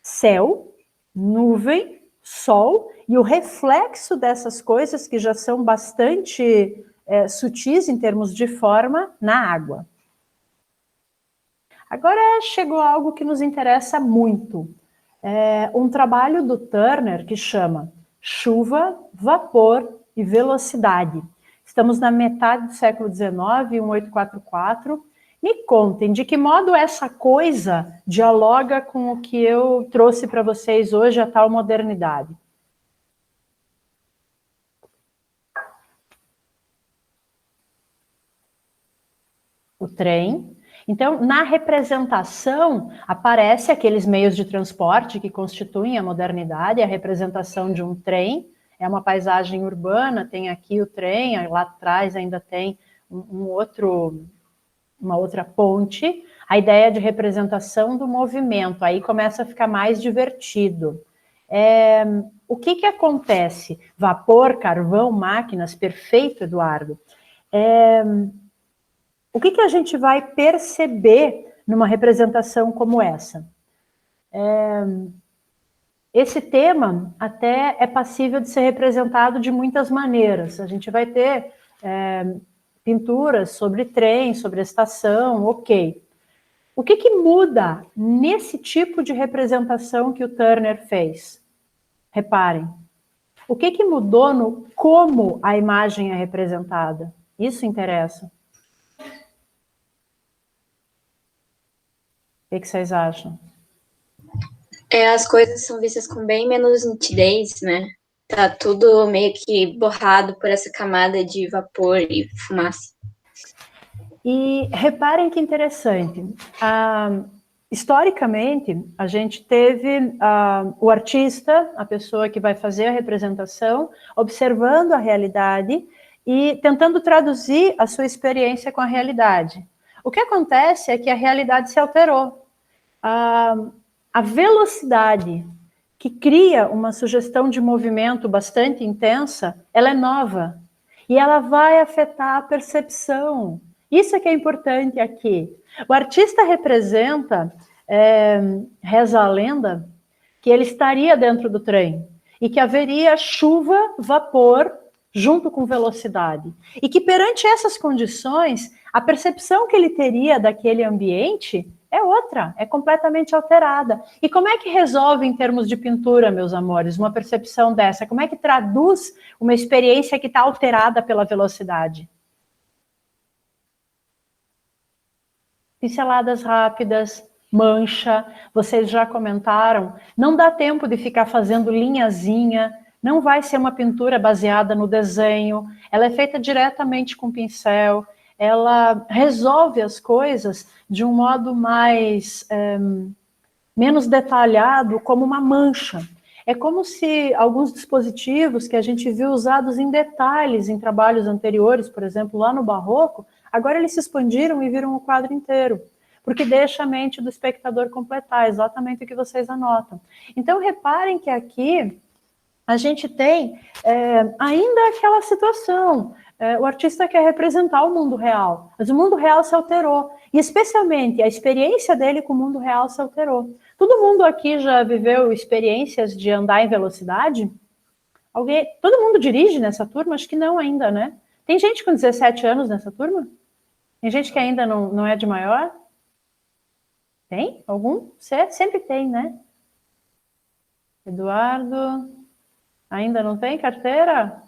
Speaker 1: céu, nuvem, sol e o reflexo dessas coisas que já são bastante sutis em termos de forma na água. Agora chegou algo que nos interessa muito. Um trabalho do Turner que chama Chuva, Vapor e Velocidade. Estamos na metade do século XIX, 1844. Me contem, de que modo essa coisa dialoga com o que eu trouxe para vocês hoje, a tal modernidade? O trem. Então, na representação, aparece aqueles meios de transporte que constituem a modernidade, a representação de um trem, é uma paisagem urbana, tem aqui o trem, lá atrás ainda tem uma outra ponte, a ideia de representação do movimento, aí começa a ficar mais divertido. O que acontece? Vapor, carvão, máquinas, perfeito, Eduardo. O que a gente vai perceber numa representação como essa? Esse tema até é passível de ser representado de muitas maneiras. A gente vai ter pinturas sobre trem, sobre estação, ok. O que muda nesse tipo de representação que o Turner fez? Reparem, O que que mudou no como a imagem é representada? Isso interessa. O que que vocês acham?
Speaker 9: As coisas são vistas com bem menos nitidez, né? Tá tudo meio que borrado por essa camada de vapor e fumaça.
Speaker 1: E reparem que interessante. Historicamente, a gente teve o artista, a pessoa que vai fazer a representação, observando a realidade e tentando traduzir a sua experiência com a realidade. O que acontece é que a realidade se alterou. A velocidade que cria uma sugestão de movimento bastante intensa, ela é nova. E ela vai afetar a percepção. Isso é que é importante aqui. O artista representa, reza a lenda, que ele estaria dentro do trem e que haveria chuva, vapor, junto com velocidade. E que perante essas condições, a percepção que ele teria daquele ambiente é outra, é completamente alterada. E como é que resolve em termos de pintura, meus amores, uma percepção dessa? Como é que traduz uma experiência que está alterada pela velocidade? Pinceladas rápidas, mancha, vocês já comentaram, não dá tempo de ficar fazendo linhazinha, não vai ser uma pintura baseada no desenho, ela é feita diretamente com pincel, ela resolve as coisas de um modo mais, menos detalhado, como uma mancha. É como se alguns dispositivos que a gente viu usados em detalhes em trabalhos anteriores, por exemplo, lá no Barroco, agora eles se expandiram e viram o quadro inteiro, porque deixa a mente do espectador completar exatamente o que vocês anotam. Então, reparem que aqui a gente tem ainda aquela situação. O artista quer representar o mundo real, mas o mundo real se alterou, e especialmente a experiência dele com o mundo real se alterou. Todo mundo aqui já viveu experiências de andar em velocidade? Todo mundo dirige nessa turma? Acho que não ainda, né? Tem gente com 17 anos nessa turma? Tem gente que ainda não é de maior? Tem? Algum? Sempre tem, né? Eduardo, ainda não tem carteira?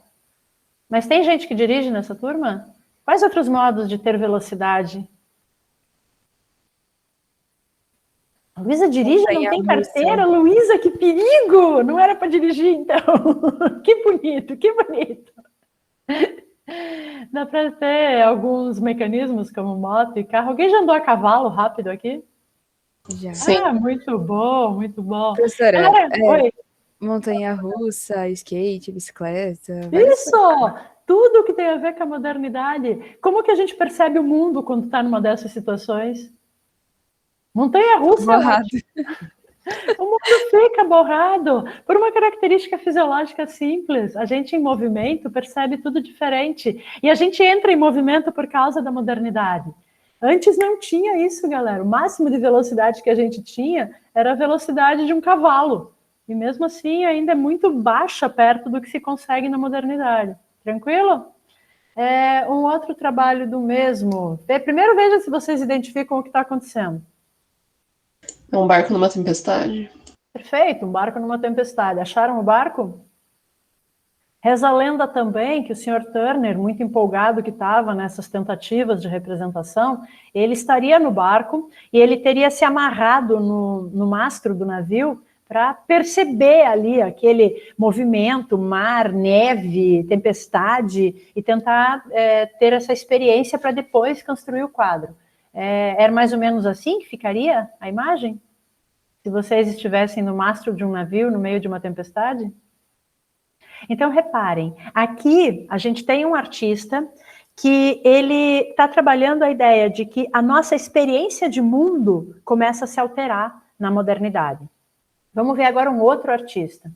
Speaker 1: Mas tem gente que dirige nessa turma? Quais outros modos de ter velocidade? A Luísa dirige, não tem carteira? Luísa, que perigo! Não era para dirigir, então. Que bonito, que bonito. Dá para ter alguns mecanismos como moto e carro. Alguém já andou a cavalo rápido aqui?
Speaker 8: Já.
Speaker 3: Sim.
Speaker 1: Muito bom, muito bom.
Speaker 8: Professora,
Speaker 1: Oi.
Speaker 8: montanha-russa, skate, bicicleta.
Speaker 1: Isso! Tudo que tem a ver com a modernidade. Como que a gente percebe o mundo quando está numa dessas situações? Montanha-russa.
Speaker 8: Borrado.
Speaker 1: O mundo fica borrado por uma característica fisiológica simples. A gente em movimento percebe tudo diferente. E a gente entra em movimento por causa da modernidade. Antes não tinha isso, galera. O máximo de velocidade que a gente tinha era a velocidade de um cavalo. E mesmo assim ainda é muito baixa perto do que se consegue na modernidade. Tranquilo? Um outro trabalho do mesmo. Primeiro veja se vocês identificam o que está acontecendo.
Speaker 3: Um barco numa tempestade.
Speaker 1: Perfeito, um barco numa tempestade. Acharam o barco? Reza a lenda também que o Sr. Turner, muito empolgado que estava nessas tentativas de representação, ele estaria no barco e ele teria se amarrado no mastro do navio para perceber ali aquele movimento, mar, neve, tempestade, e tentar ter essa experiência para depois construir o quadro. Era mais ou menos assim que ficaria a imagem? Se vocês estivessem no mastro de um navio, no meio de uma tempestade? Então, reparem, aqui a gente tem um artista que ele está trabalhando a ideia de que a nossa experiência de mundo começa a se alterar na modernidade. Vamos ver agora um outro artista.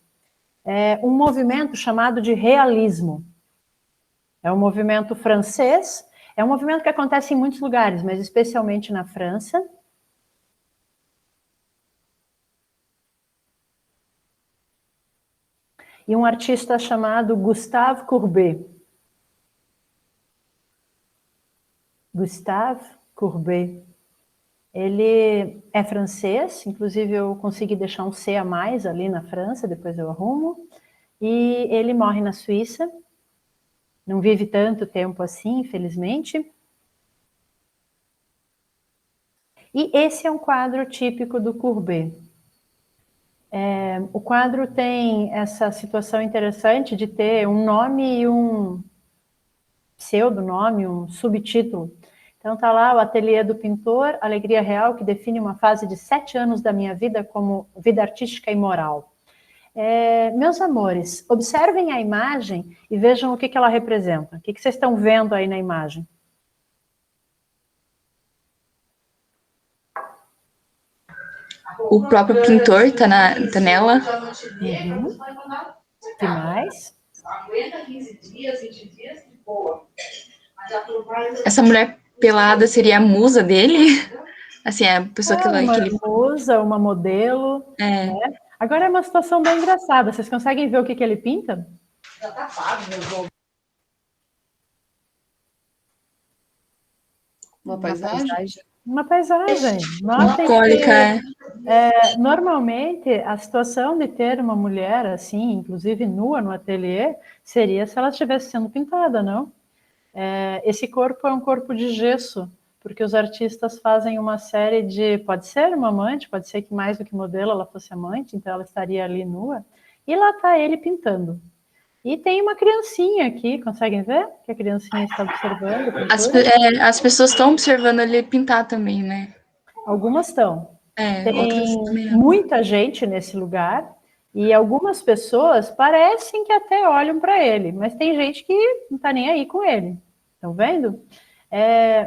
Speaker 1: Um movimento chamado de realismo. É um movimento francês, é um movimento que acontece em muitos lugares, mas especialmente na França. E um artista chamado Gustave Courbet. Gustave Courbet. Ele é francês, inclusive eu consegui deixar um C a mais ali na França, depois eu arrumo. e ele morre na Suíça, não vive tanto tempo assim, infelizmente. E esse é um quadro típico do Courbet. O quadro tem essa situação interessante de ter um nome e um pseudonome, um subtítulo. Então está lá o ateliê do pintor, Alegria Real, que define uma fase de 7 anos da minha vida como vida artística e moral. Meus amores, observem a imagem e vejam o que ela representa. O que vocês estão vendo aí na imagem?
Speaker 10: O próprio pintor tá nela.
Speaker 1: Uhum. O que mais?
Speaker 10: Essa mulher pelada seria a musa dele? Assim, é a pessoa que
Speaker 1: uma
Speaker 10: ele...
Speaker 1: musa, uma modelo. Né? Agora é uma situação bem engraçada. Vocês conseguem ver o que ele pinta?
Speaker 3: Uma paisagem?
Speaker 1: Uma paisagem.
Speaker 10: Bucólica,
Speaker 1: Normalmente, a situação de ter uma mulher assim, inclusive nua no ateliê, seria se ela estivesse sendo pintada, não? Esse corpo é um corpo de gesso, porque os artistas fazem uma série de... Pode ser uma amante, pode ser que mais do que modelo ela fosse amante, então ela estaria ali nua, e lá está ele pintando. E tem uma criancinha aqui, conseguem ver? Que a criancinha está observando.
Speaker 10: As pessoas estão observando ele pintar também, né?
Speaker 1: Algumas estão. Tem
Speaker 10: outras
Speaker 1: muita gente nesse lugar, e algumas pessoas parecem que até olham para ele, mas tem gente que não está nem aí com ele. Estão vendo?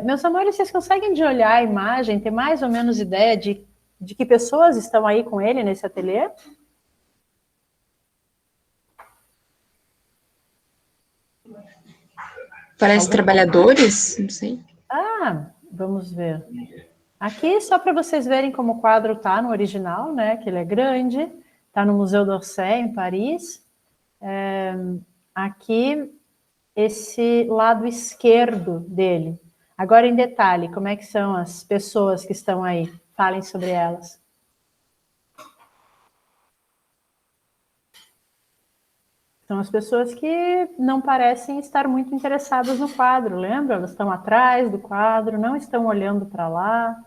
Speaker 1: Meus amores, vocês conseguem de olhar a imagem, ter mais ou menos ideia de que pessoas estão aí com ele nesse ateliê?
Speaker 10: Parece trabalhadores, não sei.
Speaker 1: Vamos ver. Aqui, só para vocês verem como o quadro está no original, né? Que ele é grande, está no Museu d'Orsay, em Paris. Aqui, esse lado esquerdo dele. Agora, em detalhe, como é que são as pessoas que estão aí? Falem sobre elas. São as pessoas que não parecem estar muito interessadas no quadro, lembra? Elas estão atrás do quadro, não estão olhando para lá.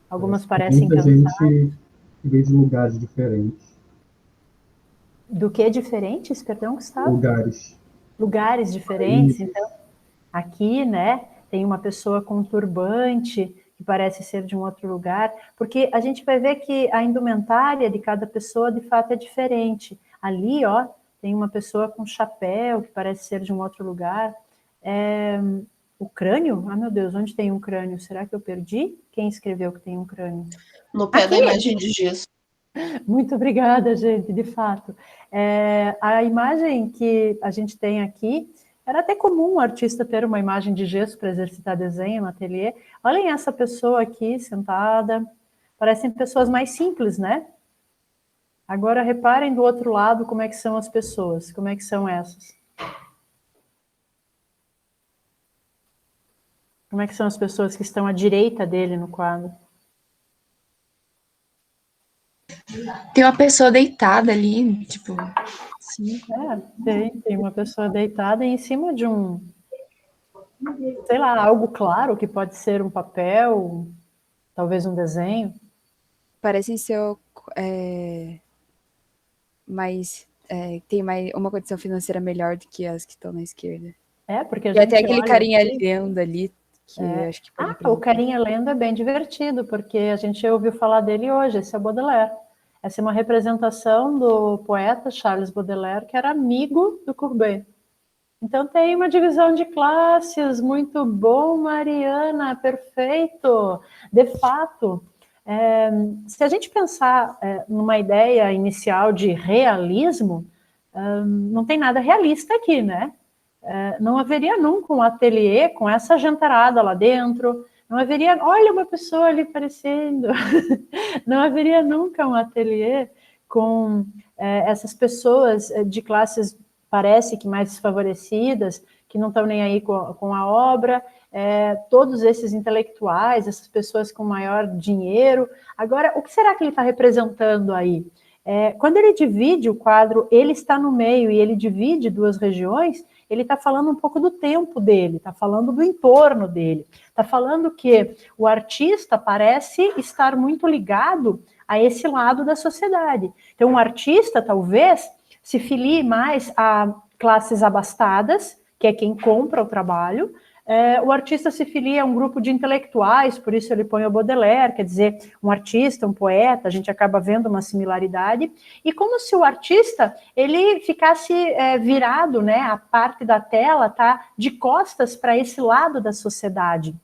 Speaker 1: Algumas parecem
Speaker 2: muita
Speaker 1: cansadas.
Speaker 2: gente veio de lugares diferentes.
Speaker 1: Do que diferentes? Perdão, Gustavo? Lugares diferentes. Então, aqui, né, tem uma pessoa com um turbante, que parece ser de um outro lugar, porque a gente vai ver que a indumentária de cada pessoa, de fato, é diferente. Ali, ó, tem uma pessoa com chapéu, que parece ser de um outro lugar. O crânio? Ah, meu Deus, onde tem um crânio? Será que eu perdi? Quem escreveu que tem um crânio?
Speaker 3: No pé da imagem de gesso.
Speaker 1: Muito obrigada, gente, de fato. A imagem que a gente tem aqui, era até comum o artista ter uma imagem de gesso para exercitar desenho no ateliê. Olhem essa pessoa aqui, sentada. Parecem pessoas mais simples, né? Agora, reparem do outro lado como é que são as pessoas. Como é que são essas? Como é que são as pessoas que estão à direita dele no quadro?
Speaker 10: Tem uma pessoa deitada ali, tipo...
Speaker 1: Sim, tem uma pessoa deitada em cima de um... Sei lá, algo claro, que pode ser um papel, talvez um desenho.
Speaker 8: Parecem ser tem uma condição financeira melhor do que as que estão na esquerda.
Speaker 1: Porque a
Speaker 8: e
Speaker 1: gente
Speaker 8: até aquele
Speaker 1: olha
Speaker 8: carinha
Speaker 1: aqui,
Speaker 8: lendo ali, que acho que pode
Speaker 1: o carinha lendo é bem divertido, porque a gente ouviu falar dele hoje, esse é Baudelaire. Essa é uma representação do poeta Charles Baudelaire, que era amigo do Courbet. Então tem uma divisão de classes, muito bom, Mariana, perfeito. De fato, se a gente pensar numa ideia inicial de realismo, não tem nada realista aqui, né? Não haveria nunca um ateliê com essa gentarada lá dentro, não haveria, olha uma pessoa ali aparecendo, não haveria nunca um ateliê com essas pessoas de classes, parece que mais desfavorecidas, que não estão nem aí com a obra, todos esses intelectuais, essas pessoas com maior dinheiro. Agora, o que será que ele está representando aí? Quando ele divide o quadro, ele está no meio e ele divide duas regiões, ele está falando um pouco do tempo dele, está falando do entorno dele, está falando que o artista parece estar muito ligado a esse lado da sociedade. Então, o artista, talvez, se filie mais a classes abastadas, que é quem compra o trabalho. O artista se filia a um grupo de intelectuais, por isso ele põe o Baudelaire, quer dizer, um artista, um poeta, a gente acaba vendo uma similaridade, e como se o artista, ele ficasse virado, né, a parte da tela tá de costas para esse lado da sociedade.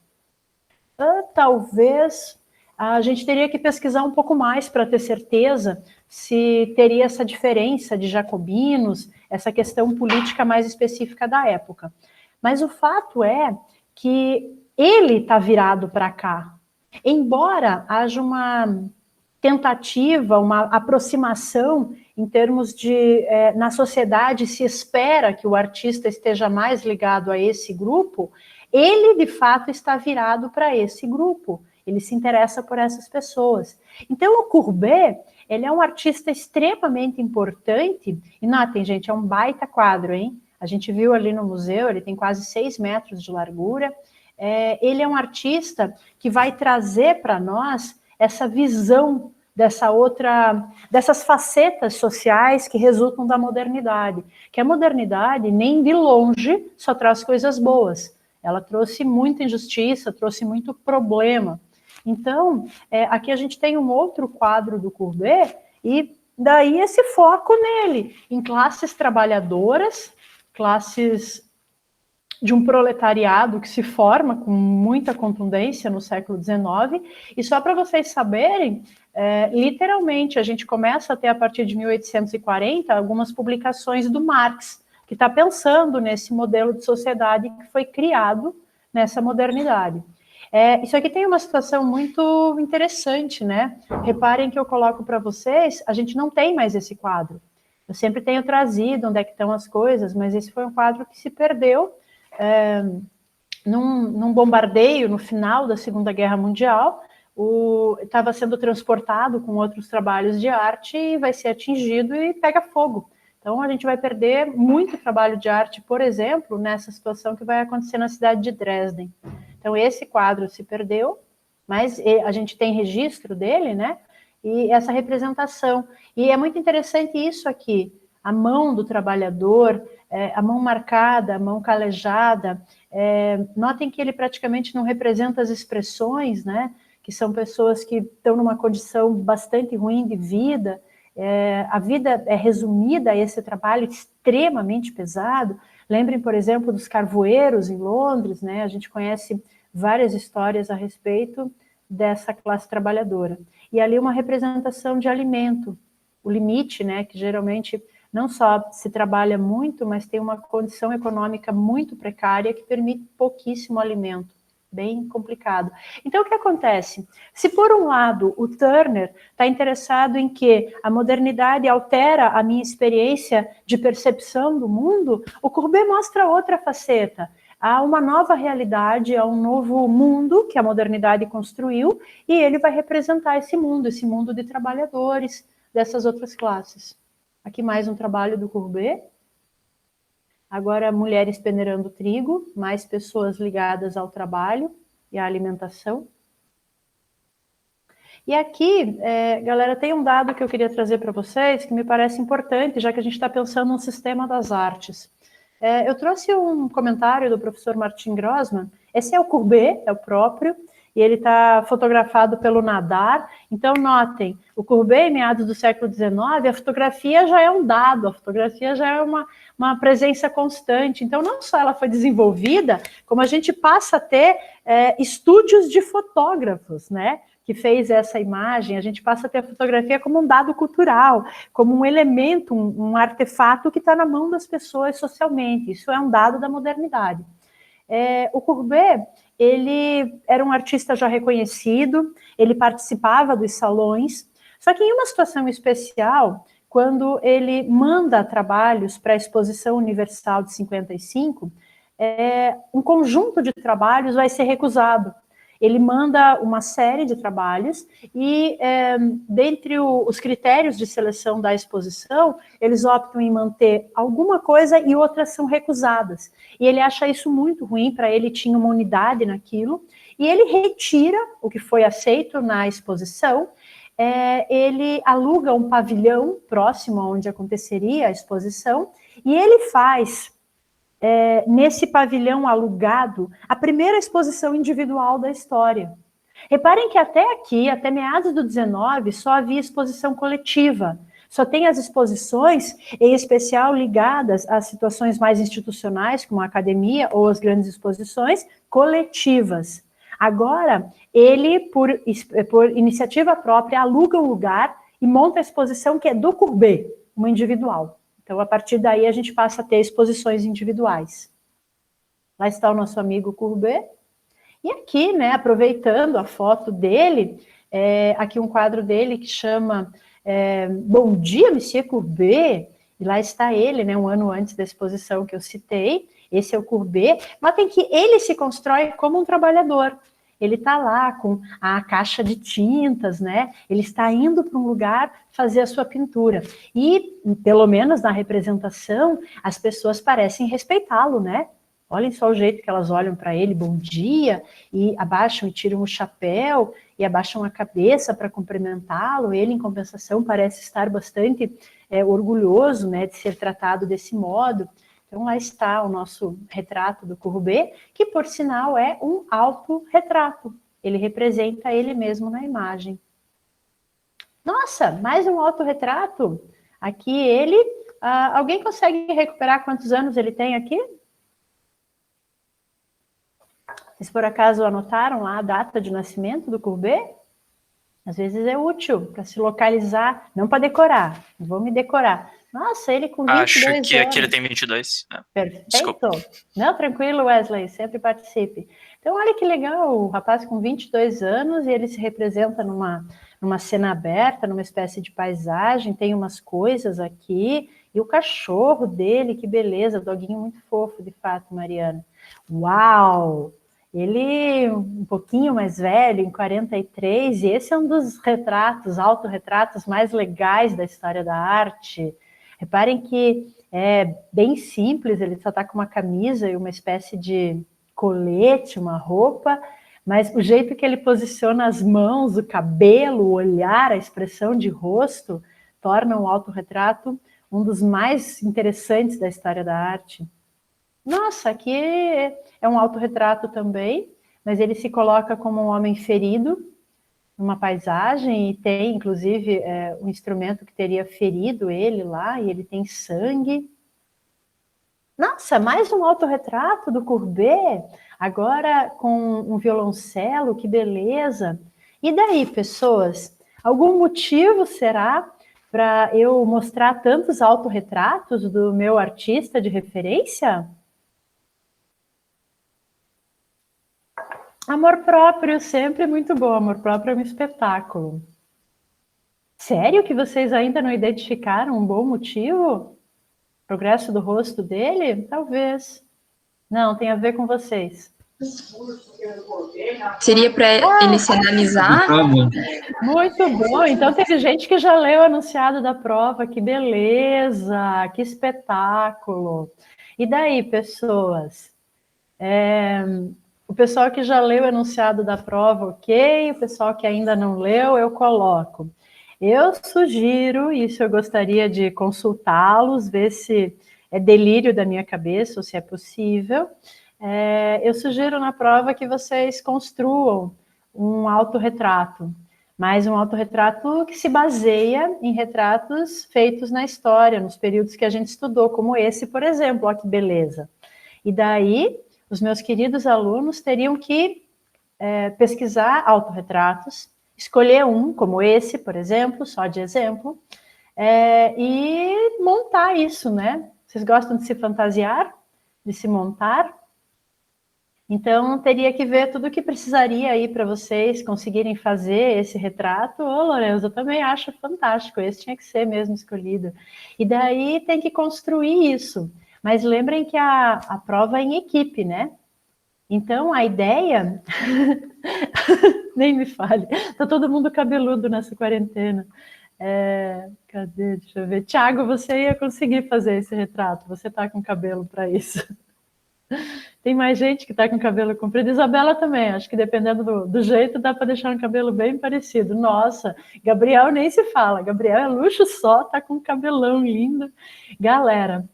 Speaker 1: Talvez a gente teria que pesquisar um pouco mais para ter certeza se teria essa diferença de jacobinos, essa questão política mais específica da época. Mas o fato é que ele está virado para cá. Embora haja uma tentativa, uma aproximação em termos de, na sociedade se espera que o artista esteja mais ligado a esse grupo, ele de fato está virado para esse grupo. Ele se interessa por essas pessoas. Então o Courbet, ele é um artista extremamente importante, e notem, gente, é um baita quadro, hein? A gente viu ali no museu, ele tem quase 6 metros de largura. Ele é um artista que vai trazer para nós essa visão dessas facetas sociais que resultam da modernidade. Que a modernidade, nem de longe, só traz coisas boas. Ela trouxe muita injustiça, trouxe muito problema. Então, aqui a gente tem um outro quadro do Courbet, e daí esse foco nele, em classes trabalhadoras, classes de um proletariado que se forma com muita contundência no século XIX, e só para vocês saberem, literalmente, a gente começa a ter, a partir de 1840, algumas publicações do Marx, que está pensando nesse modelo de sociedade que foi criado nessa modernidade. Isso aqui tem uma situação muito interessante, né? Reparem que eu coloco para vocês, a gente não tem mais esse quadro. Eu sempre tenho trazido onde é que estão as coisas, mas esse foi um quadro que se perdeu num bombardeio no final da Segunda Guerra Mundial. Estava sendo transportado com outros trabalhos de arte e vai ser atingido e pega fogo. Então a gente vai perder muito trabalho de arte, por exemplo, nessa situação que vai acontecer na cidade de Dresden. Então esse quadro se perdeu, mas a gente tem registro dele, né? E essa representação. E é muito interessante isso aqui, a mão do trabalhador, a mão marcada, a mão calejada. Notem que ele praticamente não representa as expressões, né? Que são pessoas que estão numa condição bastante ruim de vida. A vida é resumida a esse trabalho extremamente pesado. Lembrem, por exemplo, dos carvoeiros em Londres, né? A gente conhece várias histórias a respeito dessa classe trabalhadora. E ali uma representação de alimento, o limite, né, que geralmente não só se trabalha muito, mas tem uma condição econômica muito precária que permite pouquíssimo alimento, bem complicado. Então, o que acontece? Se, por um lado, o Turner está interessado em que a modernidade altera a minha experiência de percepção do mundo, o Courbet mostra outra faceta. Há uma nova realidade, há um novo mundo que a modernidade construiu, e ele vai representar esse mundo de trabalhadores dessas outras classes. Aqui mais um trabalho do Courbet. Agora, mulheres peneirando trigo, mais pessoas ligadas ao trabalho e à alimentação. E aqui, galera, tem um dado que eu queria trazer para vocês, que me parece importante, já que a gente está pensando no sistema das artes. Eu trouxe um comentário do professor Martin Grossman. Esse é o Courbet, é o próprio, e ele está fotografado pelo Nadar. Então, notem, o Courbet, em meados do século XIX, a fotografia já é um dado, a fotografia já é uma presença constante. Então, não só ela foi desenvolvida, como a gente passa a ter estúdios de fotógrafos, né? Que fez essa imagem, a gente passa a ter a fotografia como um dado cultural, como um elemento, um artefato que está na mão das pessoas socialmente. Isso é um dado da modernidade. O Courbet, ele era um artista já reconhecido, ele participava dos salões, só que em uma situação especial, quando ele manda trabalhos para a Exposição Universal de 55, um conjunto de trabalhos vai ser recusado. Ele manda uma série de trabalhos e, dentre os critérios de seleção da exposição, eles optam em manter alguma coisa e outras são recusadas. E ele acha isso muito ruim, para ele tinha uma unidade naquilo, e ele retira o que foi aceito na exposição. Ele aluga um pavilhão próximo onde aconteceria a exposição, e ele faz, nesse pavilhão alugado, a primeira exposição individual da história. Reparem que até aqui, até meados do 19, só havia exposição coletiva. Só tem as exposições, em especial ligadas às situações mais institucionais, como a academia ou as grandes exposições, coletivas. Agora, ele, por iniciativa própria, aluga um lugar e monta a exposição que é do Courbet, uma individual. Então, a partir daí, a gente passa a ter exposições individuais. Lá está o nosso amigo Courbet. E aqui, né, aproveitando a foto dele, aqui um quadro dele que chama Bom Dia, Monsieur Courbet. E lá está ele, né, um ano antes da exposição que eu citei. Esse é o Courbet. Notem que ele se constrói como um trabalhador. Ele está lá com a caixa de tintas, né? Ele está indo para um lugar fazer a sua pintura. E, pelo menos na representação, as pessoas parecem respeitá-lo, né? Olhem só o jeito que elas olham para ele, bom dia, e abaixam e tiram o chapéu, e abaixam a cabeça para cumprimentá-lo. Ele, em compensação, parece estar bastante orgulhoso, né, de ser tratado desse modo. Então, lá está o nosso retrato do Courbet, que, por sinal, é um autorretrato. Ele representa ele mesmo na imagem. Nossa, mais um autorretrato? Aqui ele... alguém consegue recuperar quantos anos ele tem aqui? Vocês, por acaso, anotaram lá a data de nascimento do Courbet? Às vezes é útil para se localizar, não para decorar, não vou me decorar. Nossa, ele com 22
Speaker 6: Acho que
Speaker 1: anos.
Speaker 6: aqui ele tem 22.
Speaker 1: Perfeito.
Speaker 6: Desculpa.
Speaker 1: Não, tranquilo, Wesley, sempre participe. Então, olha que legal, o rapaz com 22 anos, e ele se representa numa cena aberta, numa espécie de paisagem, tem umas coisas aqui, e o cachorro dele, que beleza, doguinho muito fofo, de fato, Mariana. Uau! Ele um pouquinho mais velho, em 43, e esse é um dos retratos, autorretratos mais legais da história da arte. Reparem que é bem simples, ele só está com uma camisa e uma espécie de colete, uma roupa, mas o jeito que ele posiciona as mãos, o cabelo, o olhar, a expressão de rosto, torna o autorretrato um dos mais interessantes da história da arte. Nossa, aqui é um autorretrato também, mas ele se coloca como um homem ferido, numa paisagem, e tem, inclusive, um instrumento que teria ferido ele lá, e ele tem sangue. Nossa, mais um autorretrato do Courbet, agora com um violoncelo, que beleza. E daí, pessoas, algum motivo será para eu mostrar tantos autorretratos do meu artista de referência? Amor próprio, sempre muito bom. Amor próprio é um espetáculo. Sério que vocês ainda não identificaram um bom motivo? Progresso do rosto dele? Talvez. Não, tem a ver com vocês.
Speaker 10: Seria para ele se analisar?
Speaker 1: Muito bom. Então teve gente que já leu o enunciado da prova. Que beleza, que espetáculo. E daí, pessoas? O pessoal que já leu o enunciado da prova, ok. O pessoal que ainda não leu, eu coloco. Eu sugiro, isso eu gostaria de consultá-los, ver se é delírio da minha cabeça ou se é possível. Eu sugiro na prova que vocês construam um autorretrato, mas um autorretrato que se baseia em retratos feitos na história, nos períodos que a gente estudou, como esse, por exemplo. Olha que beleza. E daí, os meus queridos alunos teriam que pesquisar autorretratos, escolher um, como esse, por exemplo, só de exemplo, e montar isso, né? Vocês gostam de se fantasiar? De se montar? Então, teria que ver tudo o que precisaria aí para vocês conseguirem fazer esse retrato. Ô, Lourenço, eu também acho fantástico, esse tinha que ser mesmo escolhido. E daí tem que construir isso. Mas lembrem que a prova é em equipe, né? Então, a ideia... Nem me fale. Tá todo mundo cabeludo nessa quarentena. Cadê? Deixa eu ver. Tiago, você ia conseguir fazer esse retrato. Você tá com cabelo para isso. Tem mais gente que tá com cabelo comprido. Isabela também. Acho que dependendo do jeito, dá para deixar um cabelo bem parecido. Nossa, Gabriel nem se fala. Gabriel é luxo só, tá com um cabelão lindo. Galera,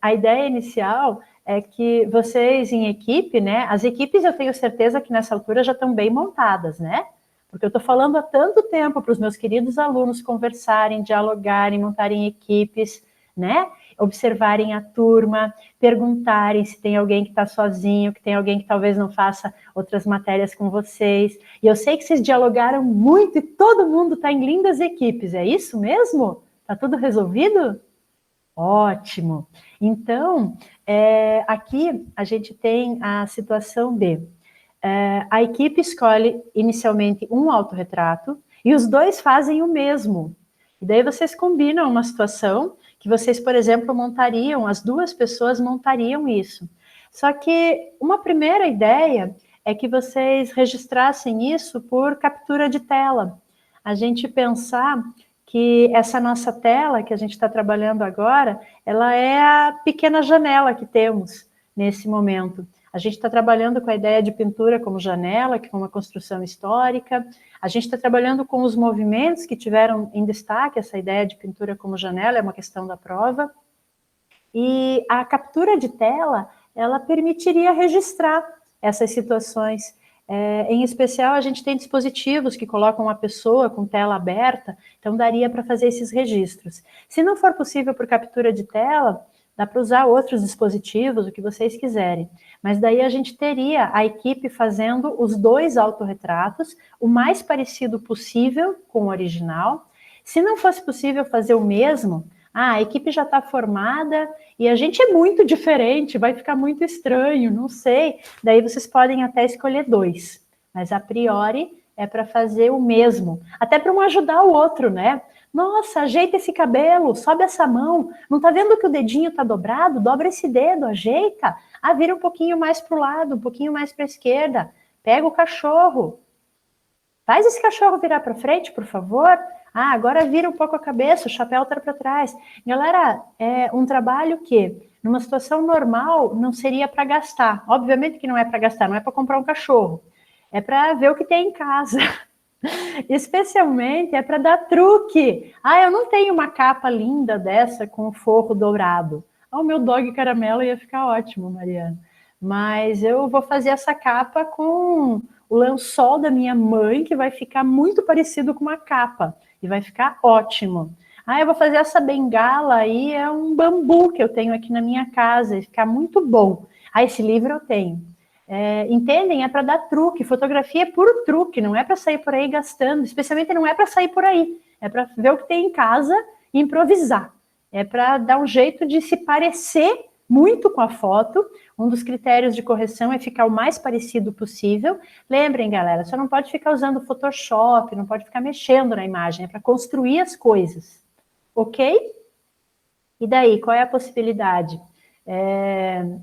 Speaker 1: a ideia inicial é que vocês em equipe, né? As equipes eu tenho certeza que nessa altura já estão bem montadas, né? Porque eu estou falando há tanto tempo para os meus queridos alunos conversarem, dialogarem, montarem equipes, né? Observarem a turma, perguntarem se tem alguém que está sozinho, que tem alguém que talvez não faça outras matérias com vocês. E eu sei que vocês dialogaram muito e todo mundo está em lindas equipes, é isso mesmo? Está tudo resolvido? Ótimo! Então, aqui a gente tem a situação de... a equipe escolhe inicialmente um autorretrato e os dois fazem o mesmo. E daí vocês combinam uma situação que vocês, por exemplo, montariam, as duas pessoas montariam isso. Só que uma primeira ideia é que vocês registrassem isso por captura de tela. A gente pensar que essa nossa tela que a gente está trabalhando agora, ela é a pequena janela que temos nesse momento. A gente está trabalhando com a ideia de pintura como janela, que é uma construção histórica. A gente está trabalhando com os movimentos que tiveram em destaque essa ideia de pintura como janela, é uma questão da prova. E a captura de tela, ela permitiria registrar essas situações. Em especial, a gente tem dispositivos que colocam a pessoa com tela aberta, então daria para fazer esses registros. Se não for possível por captura de tela, dá para usar outros dispositivos, o que vocês quiserem. Mas daí a gente teria a equipe fazendo os dois autorretratos, o mais parecido possível com o original. Se não fosse possível fazer o mesmo, a equipe já está formada e a gente é muito diferente, vai ficar muito estranho, não sei. Daí vocês podem até escolher dois, mas a priori é para fazer o mesmo, até para um ajudar o outro, né? Nossa, ajeita esse cabelo, sobe essa mão, não tá vendo que o dedinho tá dobrado? Dobra esse dedo, ajeita. Vira um pouquinho mais para o lado, um pouquinho mais para a esquerda. Pega o cachorro. Faz esse cachorro virar para frente, por favor. Agora vira um pouco a cabeça, o chapéu tá para trás. Galera, é um trabalho que, numa situação normal, não seria para gastar. Obviamente que não é para gastar, não é para comprar um cachorro. É para ver o que tem em casa. Especialmente é para dar truque. Eu não tenho uma capa linda dessa com forro dourado. O meu dog caramelo ia ficar ótimo, Mariana. Mas eu vou fazer essa capa com o lençol da minha mãe, que vai ficar muito parecido com uma capa. E vai ficar ótimo. Eu vou fazer essa bengala aí, é um bambu que eu tenho aqui na minha casa, vai ficar muito bom. Esse livro eu tenho. Entendem? É para dar truque. Fotografia é puro truque, não é para sair por aí gastando, especialmente não é para sair por aí, é para ver o que tem em casa e improvisar. É para dar um jeito de se parecer muito com a foto. Um dos critérios de correção é ficar o mais parecido possível. Lembrem, galera, só não pode ficar usando Photoshop, não pode ficar mexendo na imagem, é para construir as coisas. Ok? E daí, qual é a possibilidade?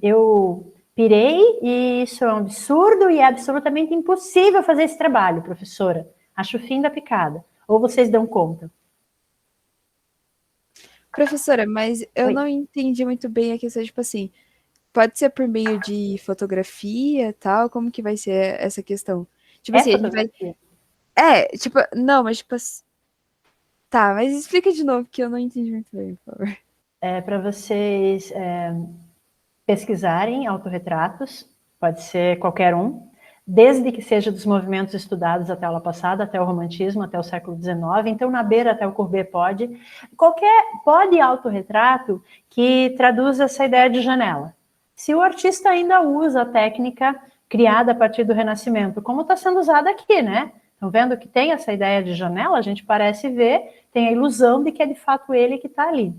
Speaker 1: Eu pirei e isso é um absurdo e é absolutamente impossível fazer esse trabalho, professora. Acho o fim da picada. Ou vocês dão conta?
Speaker 8: Professora, mas eu
Speaker 1: Oi.
Speaker 8: não entendi muito bem a questão, tipo assim, pode ser por meio de fotografia, tal, como que vai ser essa questão? Tipo assim, a gente vai... tipo, não, mas tipo assim... Tá, mas explica de novo, que eu não entendi muito bem, por favor.
Speaker 1: Para vocês pesquisarem autorretratos, pode ser qualquer um, desde que seja dos movimentos estudados até a aula passada, até o romantismo, até o século XIX, então na beira até o Courbet pode autorretrato que traduz essa ideia de janela. Se o artista ainda usa a técnica criada a partir do Renascimento, como está sendo usada aqui, né? Estão vendo que tem essa ideia de janela, a gente parece ver, tem a ilusão de que é de fato ele que está ali.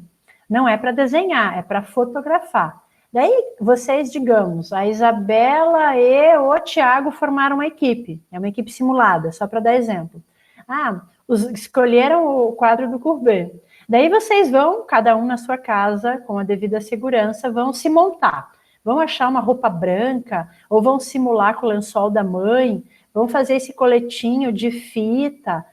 Speaker 1: Não é para desenhar, é para fotografar. Daí, vocês, digamos, a Isabela e o Tiago formaram uma equipe. É uma equipe simulada, só para dar exemplo. Escolheram o quadro do Courbet. Daí vocês vão, cada um na sua casa, com a devida segurança, vão se montar. vão achar uma roupa branca, ou vão simular com o lençol da mãe, vão fazer esse coletinho de fita,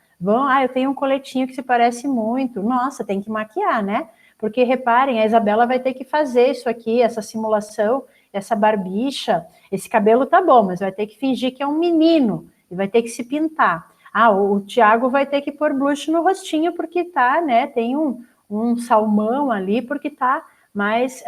Speaker 1: eu tenho um coletinho que se parece muito, nossa, tem que maquiar, né? Porque, reparem, a Isabela vai ter que fazer isso aqui, essa simulação, essa barbicha, esse cabelo tá bom, mas vai ter que fingir que é um menino, e vai ter que se pintar. O Tiago vai ter que pôr blush no rostinho, porque tá, né, tem um salmão ali, porque tá mais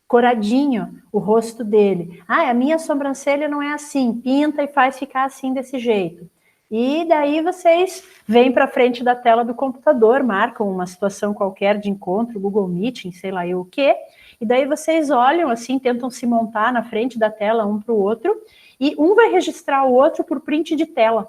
Speaker 1: coradinho o rosto dele. A minha sobrancelha não é assim, pinta e faz ficar assim desse jeito. E daí vocês vêm para frente da tela do computador, marcam uma situação qualquer de encontro, Google Meeting, sei lá eu o quê, e daí vocês olham assim, tentam se montar na frente da tela um para o outro, e um vai registrar o outro por print de tela,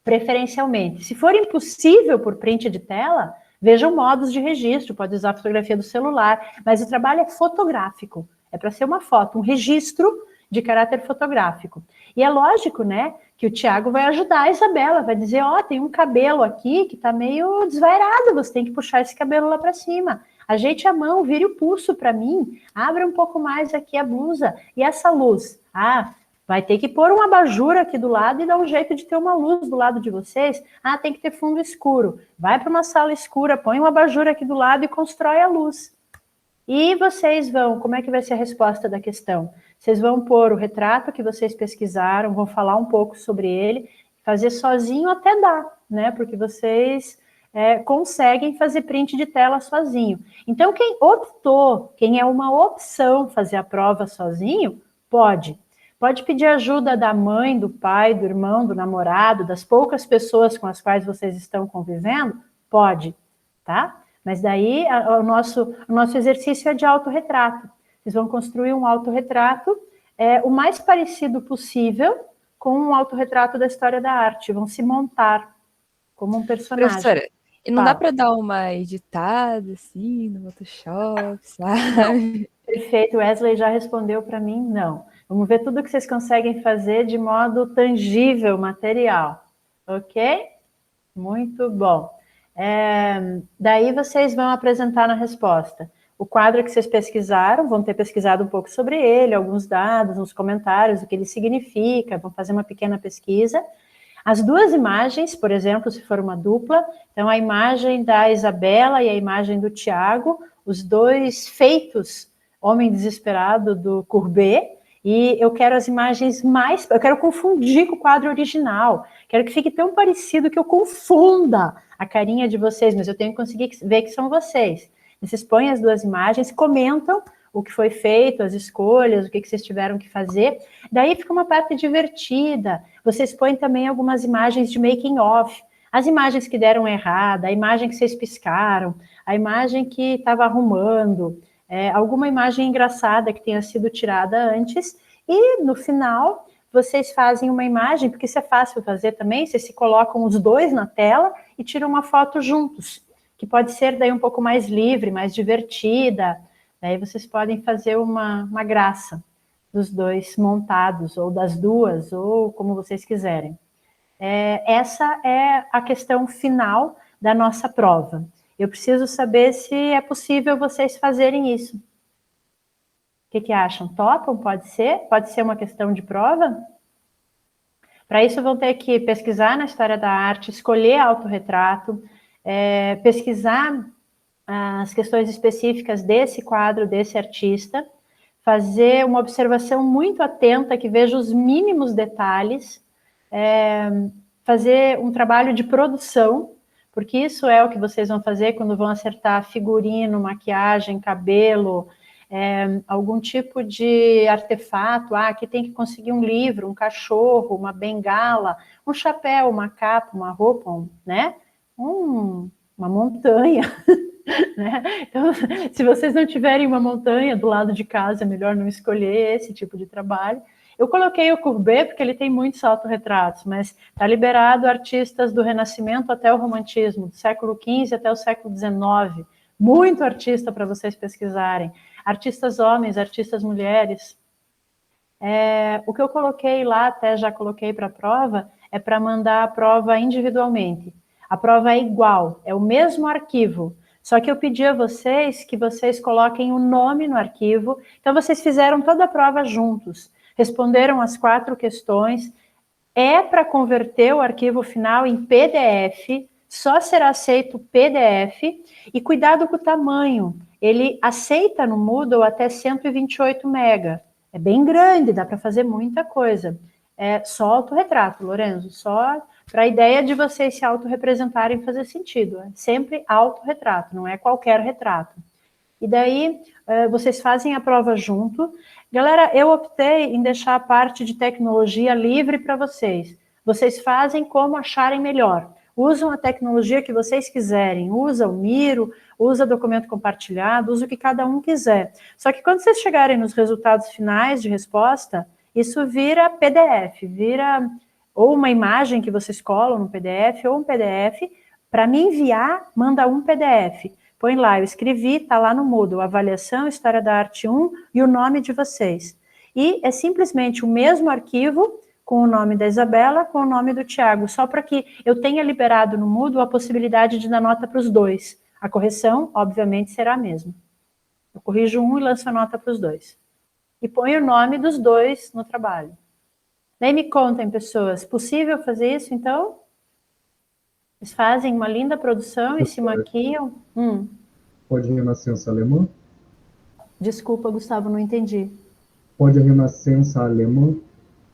Speaker 1: preferencialmente. Se for impossível por print de tela, vejam modos de registro, pode usar a fotografia do celular, mas o trabalho é fotográfico, é para ser uma foto, um registro de caráter fotográfico. E é lógico, né, que o Tiago vai ajudar a Isabela, vai dizer, tem um cabelo aqui que tá meio desvairado, você tem que puxar esse cabelo lá para cima. Ajeite a mão, vire o pulso para mim, abre um pouco mais aqui a blusa. E essa luz? Vai ter que pôr um abajur aqui do lado e dar um jeito de ter uma luz do lado de vocês. Tem que ter fundo escuro. Vai para uma sala escura, põe um abajur aqui do lado e constrói a luz. E vocês como é que vai ser a resposta da questão? Vocês vão pôr o retrato que vocês pesquisaram, vão falar um pouco sobre ele, fazer sozinho até dá, né? Porque vocês conseguem fazer print de tela sozinho. Então, quem é uma opção fazer a prova sozinho, pode. Pode pedir ajuda da mãe, do pai, do irmão, do namorado, das poucas pessoas com as quais vocês estão convivendo? Pode, tá? Mas daí o nosso exercício é de autorretrato. Vocês vão construir um autorretrato o mais parecido possível com um autorretrato da história da arte. Vão se montar como um personagem.
Speaker 8: Professora, e não dá para dar uma editada assim no Photoshop, sabe?
Speaker 1: Não. Perfeito, Wesley já respondeu para mim, não. Vamos ver tudo que vocês conseguem fazer de modo tangível, material. Ok? Muito bom. Daí vocês vão apresentar na resposta o quadro que vocês pesquisaram, vão ter pesquisado um pouco sobre ele, alguns dados, uns comentários, o que ele significa, vão fazer uma pequena pesquisa. As duas imagens, por exemplo, se for uma dupla, então a imagem da Isabela e a imagem do Tiago, os dois feitos, Homem Desesperado, do Courbet, e eu quero as imagens eu quero confundir com o quadro original, quero que fique tão parecido que eu confunda a carinha de vocês, mas eu tenho que conseguir ver que são vocês. Vocês põem as duas imagens, comentam o que foi feito, as escolhas, o que vocês tiveram que fazer, daí fica uma parte divertida. Vocês põem também algumas imagens de making of, as imagens que deram errada, a imagem que vocês piscaram, a imagem que estava arrumando, alguma imagem engraçada que tenha sido tirada antes, e no final vocês fazem uma imagem, porque isso é fácil fazer também, vocês se colocam os dois na tela e tiram uma foto juntos, que pode ser daí um pouco mais livre, mais divertida, daí vocês podem fazer uma graça dos dois montados, ou das duas, ou como vocês quiserem. Essa é a questão final da nossa prova. Eu preciso saber se é possível vocês fazerem isso. O que acham? Topam? Pode ser? Pode ser uma questão de prova? Para isso vão ter que pesquisar na história da arte, escolher autorretrato, pesquisar as questões específicas desse quadro, desse artista, fazer uma observação muito atenta, que veja os mínimos detalhes, fazer um trabalho de produção, porque isso é o que vocês vão fazer quando vão acertar figurino, maquiagem, cabelo, algum tipo de artefato. Aqui tem que conseguir um livro, um cachorro, uma bengala, um chapéu, uma capa, uma roupa, né? Uma montanha. Né? Então, se vocês não tiverem uma montanha do lado de casa, é melhor não escolher esse tipo de trabalho. Eu coloquei o Courbet porque ele tem muitos autorretratos, mas está liberado artistas do Renascimento até o Romantismo, do século XV até o século XIX. Muito artista para vocês pesquisarem. Artistas homens, artistas mulheres. O que eu coloquei lá, até já coloquei para a prova, é para mandar a prova individualmente. A prova é igual, é o mesmo arquivo, Só que eu pedi a vocês que vocês coloquem o nome no arquivo. Então, vocês fizeram toda a prova juntos, responderam as 4 questões. É para converter o arquivo final em PDF, só será aceito PDF, e cuidado com o tamanho. Ele aceita no Moodle até 128 MB. É bem grande, dá para fazer muita coisa. É só autorretrato, Lorenzo, só para a ideia de vocês se autorrepresentarem fazer sentido. É sempre autorretrato, não é qualquer retrato. E daí, vocês fazem a prova junto. Galera, eu optei em deixar a parte de tecnologia livre para vocês. Vocês fazem como acharem melhor. Usam a tecnologia que vocês quiserem. Usa o Miro, usa documento compartilhado, usa o que cada um quiser. Só que quando vocês chegarem nos resultados finais de resposta, isso vira PDF, vira ou uma imagem que vocês colam no PDF, ou um PDF. Para me enviar, manda um PDF. Põe lá, eu escrevi, está lá no Moodle, avaliação, História da Arte 1 e o nome de vocês. E é simplesmente o mesmo arquivo, com o nome da Isabela, com o nome do Tiago, só para que eu tenha liberado no Moodle a possibilidade de dar nota para os dois. A correção, obviamente, será a mesma. Eu corrijo um e lanço a nota para os dois. E ponho o nome dos dois no trabalho. Daí me contem, pessoas, possível fazer isso, então? Eles fazem uma linda produção e se maquiam.
Speaker 2: Pode Renascença Alemã?
Speaker 1: Desculpa, Gustavo, não entendi.
Speaker 2: Pode a Renascença Alemã?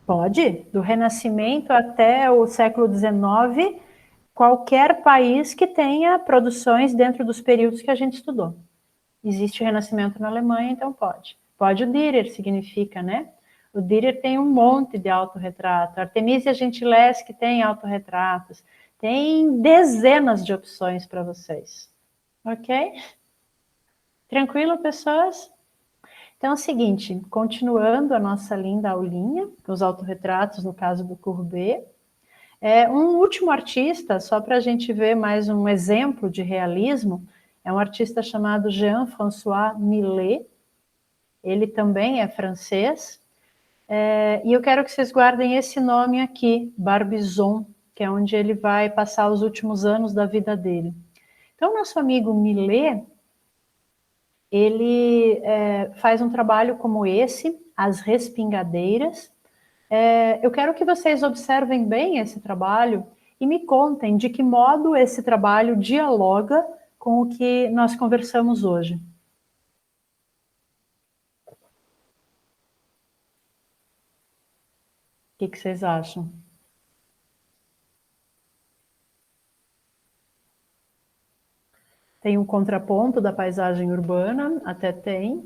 Speaker 1: Pode. Do Renascimento até o século XIX, qualquer país que tenha produções dentro dos períodos que a gente estudou. Existe o Renascimento na Alemanha, então pode. Pode o Dürer, significa, né? O Dürer tem um monte de autorretrato. Artemisia Gentileschi tem autorretratos. Tem dezenas de opções para vocês. Ok? Tranquilo, pessoas? Então é o seguinte, continuando a nossa linda aulinha, os autorretratos, no caso do Courbet, um último artista, só para a gente ver mais um exemplo de realismo, é um artista chamado Jean-François Millet. Ele também é francês. E eu quero que vocês guardem esse nome aqui, Barbizon, que é onde ele vai passar os últimos anos da vida dele. Então, nosso amigo Millet, ele faz um trabalho como esse, As Respingadeiras. Eu quero que vocês observem bem esse trabalho e me contem de que modo esse trabalho dialoga com o que nós conversamos hoje. O que vocês acham? Tem um contraponto da paisagem urbana, até tem.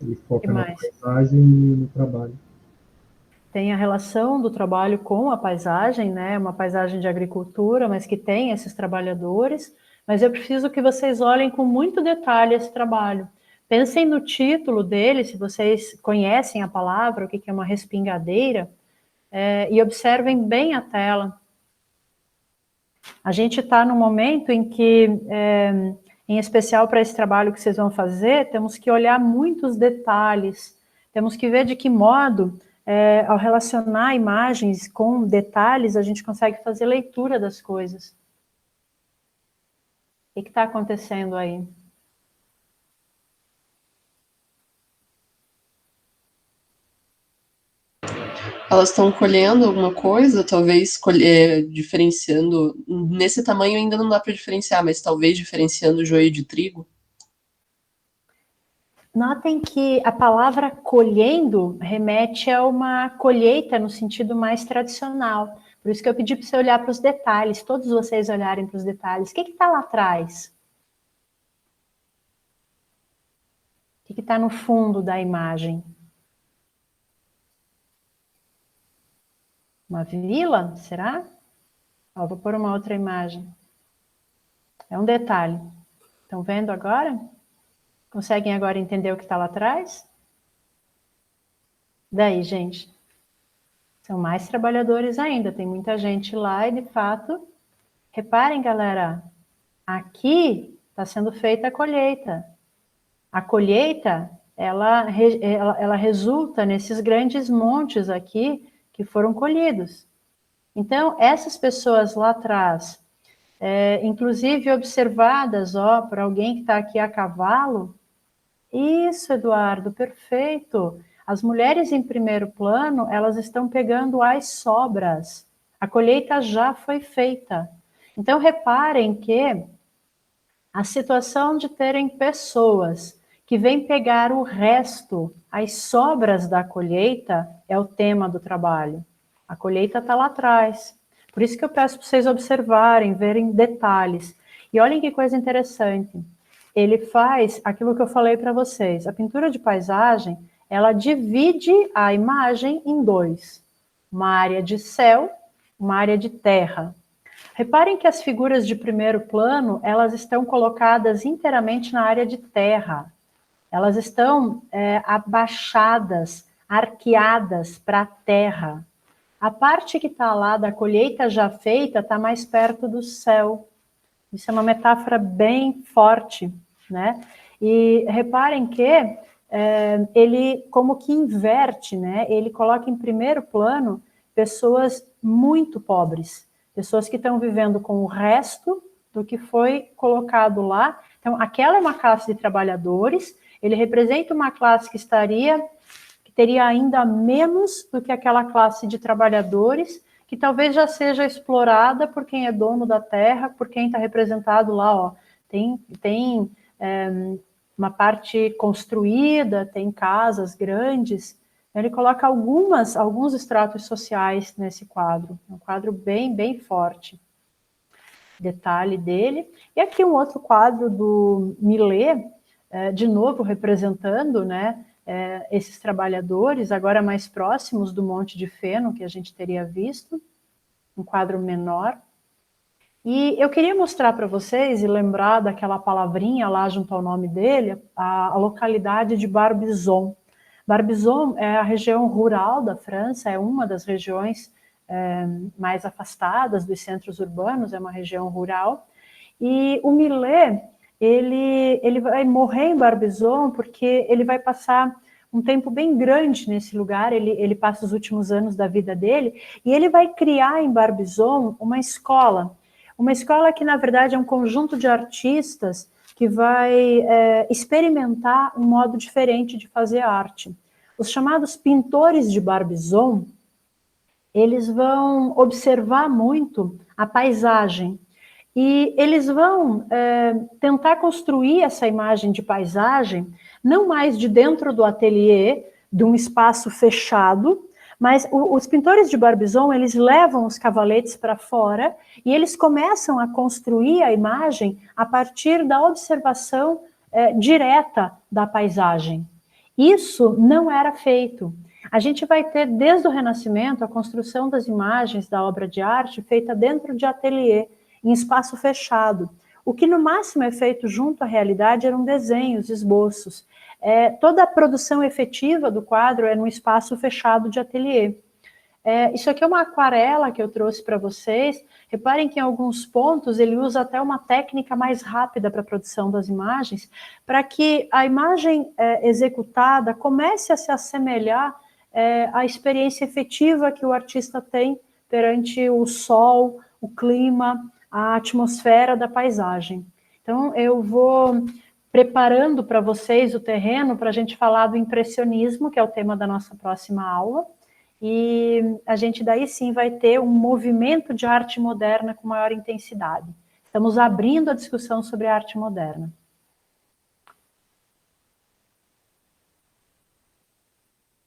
Speaker 2: Ele foca na paisagem e no trabalho.
Speaker 1: Tem a relação do trabalho com a paisagem, né? Uma paisagem de agricultura, mas que tem esses trabalhadores. Mas eu preciso que vocês olhem com muito detalhe esse trabalho. Pensem no título dele, se vocês conhecem a palavra, o que é uma respingadeira, e observem bem a tela. A gente está num momento em que, em especial para esse trabalho que vocês vão fazer, temos que olhar muitos detalhes, temos que ver de que modo, ao relacionar imagens com detalhes, a gente consegue fazer leitura das coisas. O que está acontecendo aí?
Speaker 3: Elas estão colhendo alguma coisa, talvez diferenciando. Nesse tamanho ainda não dá para diferenciar, mas talvez diferenciando joio de trigo.
Speaker 1: Notem que a palavra colhendo remete a uma colheita no sentido mais tradicional. Por isso que eu pedi para você olhar para os detalhes, todos vocês olharem para os detalhes. O que está lá atrás? O que está no fundo da imagem? Uma vila, será? Vou pôr uma outra imagem. É um detalhe. Estão vendo agora? Conseguem agora entender o que está lá atrás? Daí, gente. São mais trabalhadores ainda. Tem muita gente lá e, de fato, reparem, galera, aqui está sendo feita a colheita. A colheita, ela resulta nesses grandes montes aqui, que foram colhidos. Então, essas pessoas lá atrás, inclusive observadas, ó, por alguém que está aqui a cavalo. Isso, Eduardo, perfeito. As mulheres em primeiro plano, elas estão pegando as sobras. A colheita já foi feita. Então, reparem que a situação de terem pessoas que vêm pegar o resto, as sobras da colheita, é o tema do trabalho. A colheita está lá atrás. Por isso que eu peço para vocês observarem, verem detalhes. E olhem que coisa interessante. Ele faz aquilo que eu falei para vocês. A pintura de paisagem, ela divide a imagem em dois. Uma área de céu, uma área de terra. Reparem que as figuras de primeiro plano, elas estão colocadas inteiramente na área de terra. Elas estão abaixadas, arqueadas para a terra. A parte que está lá da colheita já feita está mais perto do céu. Isso é uma metáfora bem forte, né? E reparem que ele como que inverte, né? Ele coloca em primeiro plano pessoas muito pobres, pessoas que estão vivendo com o resto do que foi colocado lá. Então, aquela é uma classe de trabalhadores, ele representa uma classe que teria ainda menos do que aquela classe de trabalhadores, que talvez já seja explorada por quem é dono da terra, por quem está representado lá, ó. Tem uma parte construída, tem casas grandes. Ele coloca alguns estratos sociais nesse quadro. É um quadro bem, bem forte. Detalhe dele. E aqui um outro quadro do Millet, de novo representando, né, esses trabalhadores, agora mais próximos do Monte de Feno, que a gente teria visto, um quadro menor. E eu queria mostrar para vocês, e lembrar daquela palavrinha lá junto ao nome dele, a localidade de Barbizon. Barbizon é a região rural da França, é uma das regiões mais afastadas dos centros urbanos, é uma região rural. E o Millet, ele vai morrer em Barbizon porque ele vai passar um tempo bem grande nesse lugar, ele passa os últimos anos da vida dele, e ele vai criar em Barbizon uma escola que, na verdade, é um conjunto de artistas que vai experimentar um modo diferente de fazer arte. Os chamados pintores de Barbizon, eles vão observar muito a paisagem, e eles vão tentar construir essa imagem de paisagem, não mais de dentro do ateliê, de um espaço fechado, mas os pintores de Barbizon, eles levam os cavaletes para fora e eles começam a construir a imagem a partir da observação direta da paisagem. Isso não era feito. A gente vai ter, desde o Renascimento, a construção das imagens da obra de arte feita dentro de ateliê, em espaço fechado. O que no máximo é feito junto à realidade eram desenhos, esboços. Toda a produção efetiva do quadro é num espaço fechado de ateliê. Isso aqui é uma aquarela que eu trouxe para vocês. Reparem que em alguns pontos ele usa até uma técnica mais rápida para a produção das imagens, para que a imagem executada comece a se assemelhar à experiência efetiva que o artista tem perante o sol, o clima, a atmosfera da paisagem. Então, eu vou preparando para vocês o terreno para a gente falar do impressionismo, que é o tema da nossa próxima aula, e a gente daí sim vai ter um movimento de arte moderna com maior intensidade. Estamos abrindo a discussão sobre a arte moderna.